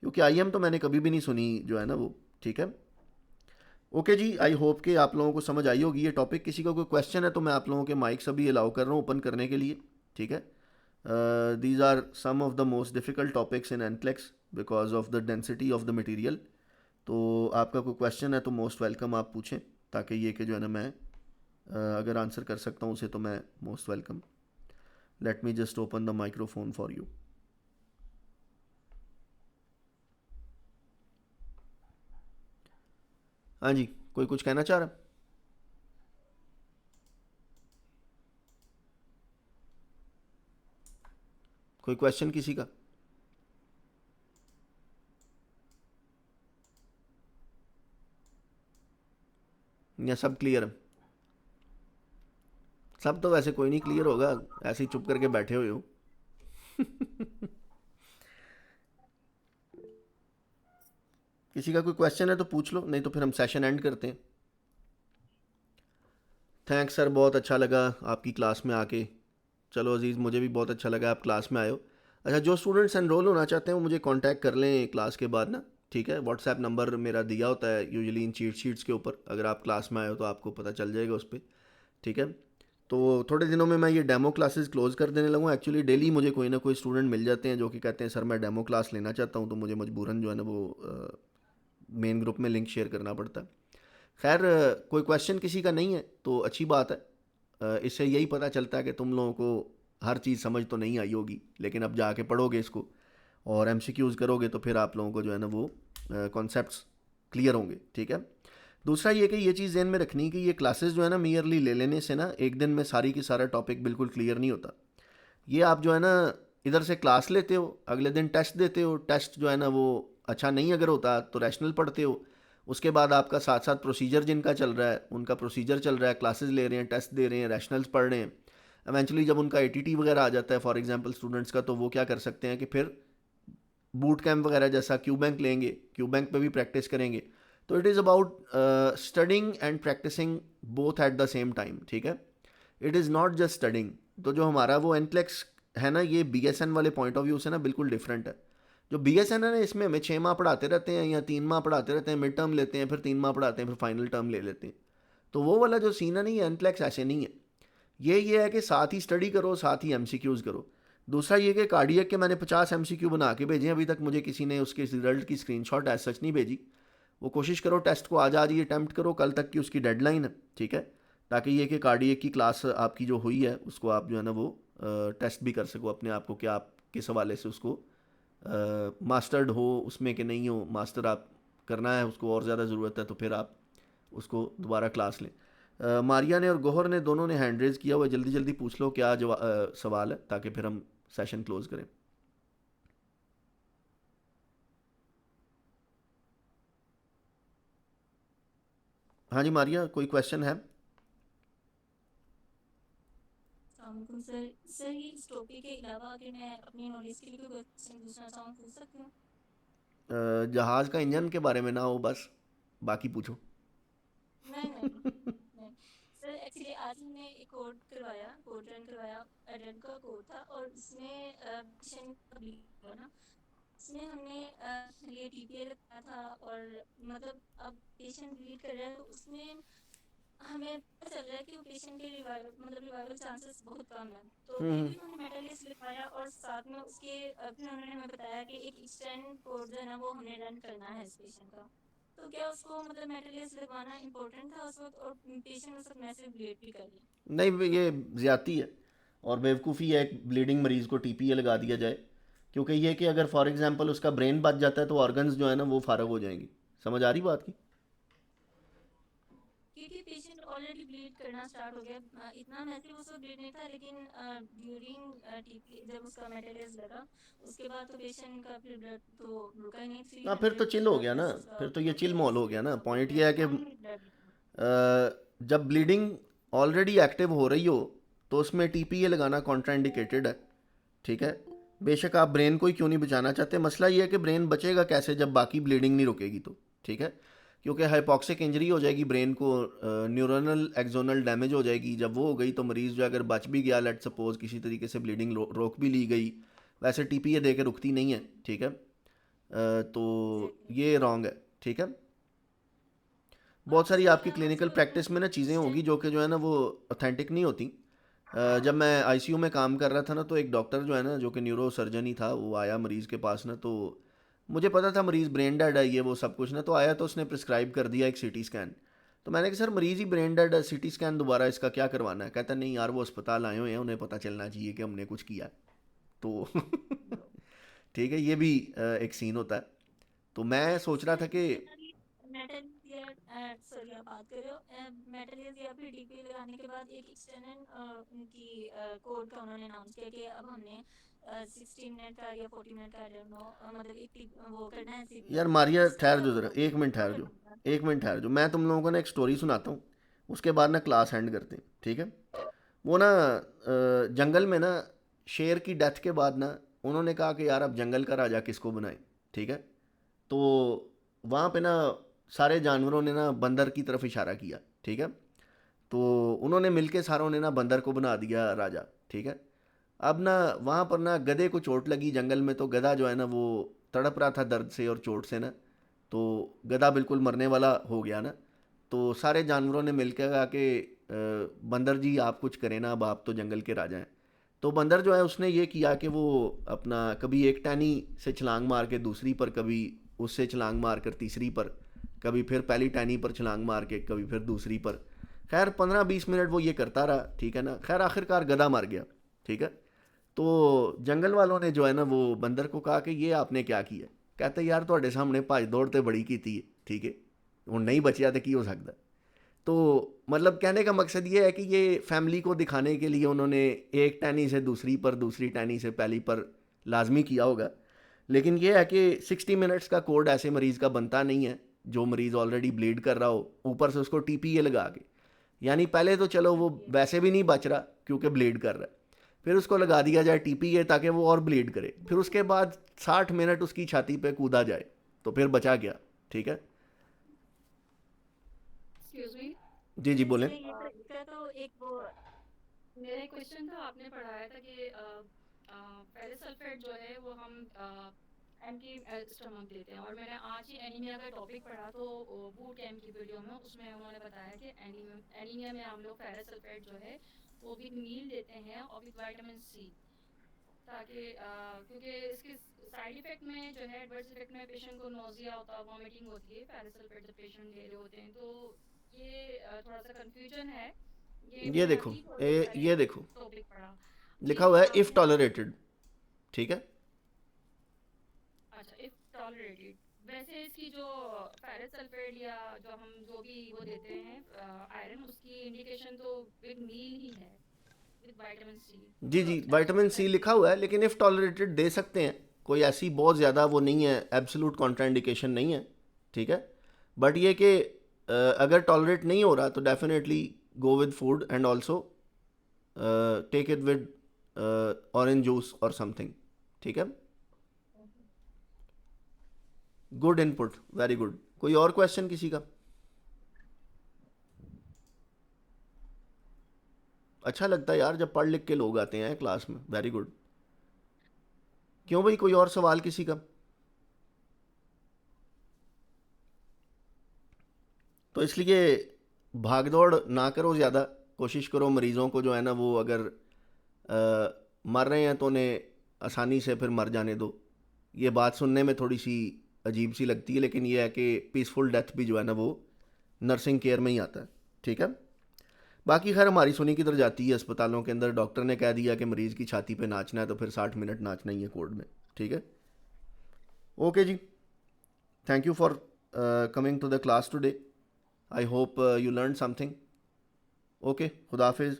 क्योंकि IM तो मैंने कभी भी नहीं सुनी जो है ना वो, ठीक है। ओके जी, आई होप कि आप लोगों को समझ आई होगी ये टॉपिक। किसी का कोई क्वेश्चन है तो मैं आप लोगों के माइक अभी अलाउ कर रहा हूँ ओपन करने के लिए, ठीक है। These are some of the most difficult topics in NCLEX because of the density of the material. तो आपका कोई क्वेश्चन है तो मोस्ट वेलकम आप पूछें, ताकि ये कि जो है ना मैं अगर आंसर कर सकता हूँ उसे तो मैं most welcome. Let me just open the microphone for you. हाँ जी, कोई कुछ कहना चाह रहा? कोई क्वेश्चन किसी का? या सब क्लियर है? सब तो वैसे कोई नहीं क्लियर होगा, ऐसे ही चुप करके बैठे हुए हो। किसी का कोई क्वेश्चन है तो पूछ लो, नहीं तो फिर हम सेशन एंड करते हैं। थैंक्स सर, बहुत अच्छा लगा आपकी क्लास में आके। चलो अजीज़, मुझे भी बहुत अच्छा लगा आप क्लास में आए हो। अच्छा, जो स्टूडेंट्स एनरोल होना चाहते हैं वो मुझे कांटेक्ट कर लें क्लास के बाद ना, ठीक है। व्हाट्सएप नंबर मेरा दिया होता है यूजुअली इन चीट शीट्स के ऊपर, अगर आप क्लास में आए हो तो आपको पता चल जाएगा उस पर, ठीक है। तो थोड़े दिनों में मैं ये डेमो क्लासेस क्लोज़ कर देने लगूँ। एक्चुअली डेली मुझे कोई ना कोई स्टूडेंट मिल जाते हैं जो कि कहते हैं सर मैं डेमो क्लास लेना चाहता हूँ, तो मुझे मजबूरन जो है ना वो मेन ग्रुप में लिंक शेयर करना पड़ता है। खैर, कोई क्वेश्चन किसी का नहीं है तो अच्छी बात है। इससे यही पता चलता है कि तुम लोगों को हर चीज़ समझ तो नहीं आई होगी, लेकिन अब जाके पढ़ोगे इसको और एमसीक्यूज़ करोगे तो फिर आप लोगों को जो है ना वो कॉन्सेप्ट्स क्लियर होंगे, ठीक है। दूसरा ये कि ये चीज़ ध्यान में रखनी कि ये क्लासेस जो है ना मियरली ले लेने से ना एक दिन में सारी की सारा टॉपिक बिल्कुल क्लियर नहीं होता। ये आप जो है ना इधर से क्लास लेते हो, अगले दिन टेस्ट देते हो, टेस्ट जो है ना वो अच्छा नहीं अगर होता तो रैशनल पढ़ते हो, उसके बाद आपका साथ साथ प्रोसीजर जिनका चल रहा है उनका प्रोसीजर चल रहा है, क्लासेस ले रहे हैं, टेस्ट दे रहे हैं, रैशनल्स पढ़ रहे हैं। इवेंचुअली जब उनका एटीटी वगैरह आ जाता है फॉर एग्जांपल स्टूडेंट्स का, तो वो क्या कर सकते हैं कि फिर बूट कैंप वगैरह जैसा क्यू बैंक लेंगे, क्यू बैंक पे भी प्रैक्टिस करेंगे। तो it is about studying and practising both at the same time, ठीक है। It is not just studying. तो जो हमारा वो एनक्लेक्स है ना, ये बीएसएन वाले पॉइंट ऑफ व्यू से ना बिल्कुल डिफरेंट है। जो बीएसएन है ना, इसमें हमें 6 माह पढ़ाते रहते हैं या 3 माह पढ़ाते रहते हैं, मिड टर्म लेते हैं, फिर 3 माह पढ़ाते हैं, फिर फाइनल टर्म ले लेते हैं। तो वो वाला जो सीन है नहीं, एनक्लेक्स ऐसे नहीं है। ये है कि साथ ही स्टडी करो, साथ ही एमसीक्यूज़ करो। दूसरा ये कि कार्डियक के मैंने 50 एमसीक्यू बना के भेजे, अभी तक मुझे किसी ने उसके रिजल्ट की स्क्रीनशॉट एज सच नहीं भेजी। वो कोशिश करो टेस्ट को आज ही अटैम्प्ट करो, कल तक की उसकी डेडलाइन है, ठीक है। ताकि ये कि कार्डियक की क्लास आपकी जो हुई है उसको आप जो है ना वो टेस्ट भी कर सको अपने आप को कि आप किस हवाले से उसको मास्टर्ड हो उसमें कि नहीं हो। मास्टर आप करना है, उसको और ज़्यादा ज़रूरत है, तो फिर आप उसको दोबारा क्लास लें। मारिया ने और गोहर ने दोनों ने हैंड रेज किया हुआ, जल्दी जल्दी पूछ लो क्या सवाल है, ताकि फिर हम सेशन क्लोज करें। हाँ जी मारिया, कोई क्वेश्चन है? वालेकुम सर। सर ये इस टॉपिक के अलावा अगर मैं अपनी नॉलेज के लिए कोई क्वेश्चन पूछना चाहूँ पूछ सकती हूँ? जहाज़ का इंजन के बारे में ना हो बस, बाकी पूछो। नहीं नहीं नहीं सर, एक्चुअली आज हमने एक कोड रन करवाया। एडन का कोड था और उसमें पेशेंट का bleed हुआ ना, उसमें हमने ये टीपीए लगाया था। और मतलब अब पेशेंट ब्लीड कर रहा है तो उसमें हमें पता चल रहा है कि वो पेशेंट के रिवाइवल चांसेस बहुत कम है। तो फिर हम्म। भी उन्होंने मेटालिस्ट लिखवाया और साथ में उसके फिर उन्होंने हमें बताया कि एक एक्सटेंड कोड जो है ना वो हमने रन करना है इस पेशेंट का। तो क्या उसको मतलब मेटालिस्ट लगवाना इंपॉर्टेंट था उस वक्त, और पेशेंट उस वक्त मैसिव ब्लीड भी कर रही? नहीं, ये ज़्यादती है और बेवकूफ़ी है एक ब्लीडिंग मरीज़ को टीपीए लगा दिया जाए। क्योंकि ये कि अगर फॉर एग्जांपल उसका ब्रेन बच जाता है तो ऑर्गन्स जो है ना वो फारग हो जाएंगी। समझ आ रही बात की? क्योंकि पेशेंट ऑलरेडी ब्लीड करना स्टार्ट हो गया। इतना मैसिव उस वक्त ब्लीड नहीं था, लेकिन ड्यूरिंग टीपी जब उसका मेटालिस्ट लगा उसके बाद तो पेशेंट का फिर ब्लड तो रुका ही नहीं, हाँ, फिर तो 300 चिल हो गया ना। प्लस उसका फिर तो ये चिल मॉल मेटालिस्ट हो गया ना। था, तो पॉइंट फिर ये है कि कम ब्लड। जब ब्लीडिंग ऑलरेडी एक्टिव हो रही हो तो उसमें टीपीए लगाना कॉन्ट्राइंडिकेटेड है, ठीक है। बेशक आप ब्रेन को ही क्यों नहीं बचाना चाहते, मसला ये है कि ब्रेन बचेगा कैसे जब बाकी ब्लीडिंग नहीं रुकेगी तो, ठीक है। क्योंकि हाइपॉक्सिक इंजरी हो जाएगी ब्रेन को, न्यूरोनल एक्सोनल डैमेज हो जाएगी। जब वो हो गई तो मरीज़ जो अगर बच भी गया, लेट सपोज किसी तरीके से ब्लीडिंग रोक भी ली गई, वैसे टीपीए दे के रुकती नहीं है, ठीक है। तो एग्जैक्टली। ये रॉन्ग है, ठीक है। और बहुत सारी उसके आपकी अलावा क्लिनिकल जो प्रैक्टिस में ना चीज़ें होंगी एक्सटेंड। जो कि जो है ना वो ऑथेंटिक नहीं होती। जब मैं आईसीयू में काम कर रहा था ना, तो एक डॉक्टर जो है ना जो कि न्यूरो सर्जन ही था, वो आया मरीज़ के पास ना, तो मुझे पता था मरीज़ ब्रेन डेड है ये वो सब कुछ ना, तो आया तो उसने प्रिस्क्राइब कर दिया एक सीटी स्कैन। तो मैंने कहा सर मरीज़ ही ब्रेन डेड है, सीटी स्कैन दोबारा इसका क्या करवाना है? कहता नहीं यार वो अस्पताल आए हुए हैं, उन्हें पता चलना चाहिए कि हमने कुछ किया। तो ठीक है, ये भी एक सीन होता है। तो मैं सोच रहा सर था कि जनरली मेटल या सॉरी आप बात कर रहे हो मेटल या फिर डीपी लगाने के बाद एक एक्सटर्नल उनकी कोड का उन्होंने अनाउंस किया कि अब हमने 60 मिनट का या 40 मिनट का, आई डोंट नो, मतलब एक वो करना है यार सीपीआर। मारिया उसके ठहर बाद जो ज़रा, वो एक मिनट वो ठहर जो, करना होगा। एक मिनट ठहर जो, मैं तुम लोगों को ना एक स्टोरी सुनाता हूँ, उसके बाद ना क्लास एंड करते हैं, ठीक है। वो ना जंगल में ना शेर की डेथ के बाद ना उन्होंने कहा कि यार अब जंगल का राजा किसको बनाए, ठीक है। तो वहाँ पे ना सारे जानवरों ने ना बंदर की तरफ इशारा किया, ठीक है। तो उन्होंने मिलके सारों ने ना बंदर को बना दिया राजा, ठीक है। अब ना वहाँ पर ना गधे को चोट लगी जंगल में, तो गधा जो है ना वो तड़प रहा था दर्द से और चोट से ना, तो गधा बिल्कुल मरने वाला हो गया ना। तो सारे जानवरों ने मिलकर कहा कि बंदर जी आप कुछ करें ना, अब आप तो जंगल के राजा हैं। तो बंदर जो है उसने ये किया कि वो अपना कभी एक टहनी से छलांग मार के दूसरी पर, कभी उससे छलांग मार कर तीसरी पर, कभी फिर पहली टहनी पर छलांग मार के, कभी फिर दूसरी पर। खैर 15-20 मिनट वो ये करता रहा, ठीक है ना। खैर आखिरकार गधा मर गया, ठीक है। तो जंगल वालों ने जो है ना वो बंदर को कहा कि ये आपने क्या किया। कहते यार ਤੁਹਾਡੇ ਸਾਹਮਣੇ ਭੱਜ ਦੌੜ ਤੇ ਬੜੀ ਕੀਤੀ है, ठीक है, ਹੁਣ नहीं बचिया तो की हो सकता है। तो मतलब कहने का मकसद ये है कि ये फैमिली को दिखाने के लिए उन्होंने एक टहनी से दूसरी पर, दूसरी टहनी से पहली पर लाजमी किया होगा। लेकिन ये है कि 60 मिनट्स का कोड ऐसे मरीज़ का बनता नहीं है जो मरीज़ ऑलरेडी ब्लीड कर रहा हो, ऊपर से उसको टीपीए लगा के। यानी पहले तो चलो वो वैसे भी नहीं बच रहा क्योंकि ब्लीड कर रहा है, फिर उसको लगा दिया जाए टीपीए ताकि वो और ब्लीड करे, फिर उसके बाद 60 मिनट उसकी छाती पे कूदा जाए, तो फिर बचा गया। ठीक है, एक्सक्यूज मी। जी जी सर बोलें। इसमें ये तो इसका तो एक वो मेरा एक क्वेश्चन था, आपने पढ़ाया था कि फेरस सल्फेट जो है वो हम एम्प्टी स्टमक देते हैं, और मैंने आज ही एनीमिया का टॉपिक पढ़ा तो बूट कैम्प की वीडियो में उसमें उन्होंने बताया कि एनीमिया में हम लोग फेरस सल्फेट जो है वो विद मील देते हैं और विद विटामिन सी, ताकि क्योंकि इसके साइड इफेक्ट में जो है एडवर्स इफेक्ट में पेशेंट को नोजिया होता है, वॉमिटिंग होती है फेरस सल्फेट जब पेशेंट ले रहे होते हैं। तो ये थोड़ा सा कंफ्यूजन है, ये ये मैंने देखो अभी थोड़ी देर पहले ये देखो टॉपिक पढ़ा। लिखा जी हुआ है हाँ, इफ़ टॉलरेटेड, ठीक है। अच्छा, इफ टॉलरेटेड। वैसे इसकी जो फेरस सल्फेट या जो हम जो भी वो देते हैं आयरन, उसकी इंडिकेशन तो विद मील ही है, विद विटामिन सी। जी तो जी एक्चुअली विटामिन मैं सी लिखा हुआ है, लेकिन इफ़ टॉलरेटेड दे सकते हैं, कोई ऐसी बहुत ज़्यादा वो नहीं है, एब्सोलूट कॉन्ट्राइंडिकेशन नहीं है, ठीक है। बट ये कि अगर टॉलरेट नहीं हो रहा तो definitely go with food and also take it with orange juice और समथिंग, ठीक है। Good input, very good. कोई और क्वेश्चन किसी का? अच्छा लगता है यार जब पढ़ लिख के लोग आते हैं क्लास में, वेरी गुड। क्यों भाई, कोई और सवाल किसी का? तो इसलिए भाग दौड़ ना करो ज़्यादा, कोशिश करो मरीज़ों को जो है ना वो अगर मर रहे हैं तो उन्हें आसानी से फिर मर जाने दो। ये बात सुनने में थोड़ी सी अजीब सी लगती है, लेकिन ये है कि पीसफुल डेथ भी जो है ना वो नर्सिंग केयर में ही आता है, ठीक है। बाकी खैर हमारी सुनी किधर जाती है, अस्पतालों के अंदर डॉक्टर ने कह दिया कि मरीज़ की छाती पे नाचना है तो फिर 60 मिनट नाचना ही है कोर्ट में, ठीक है। ओके जी, thank you for coming to the class today. I hope you learn something. Okay, खुदा हाफिज़।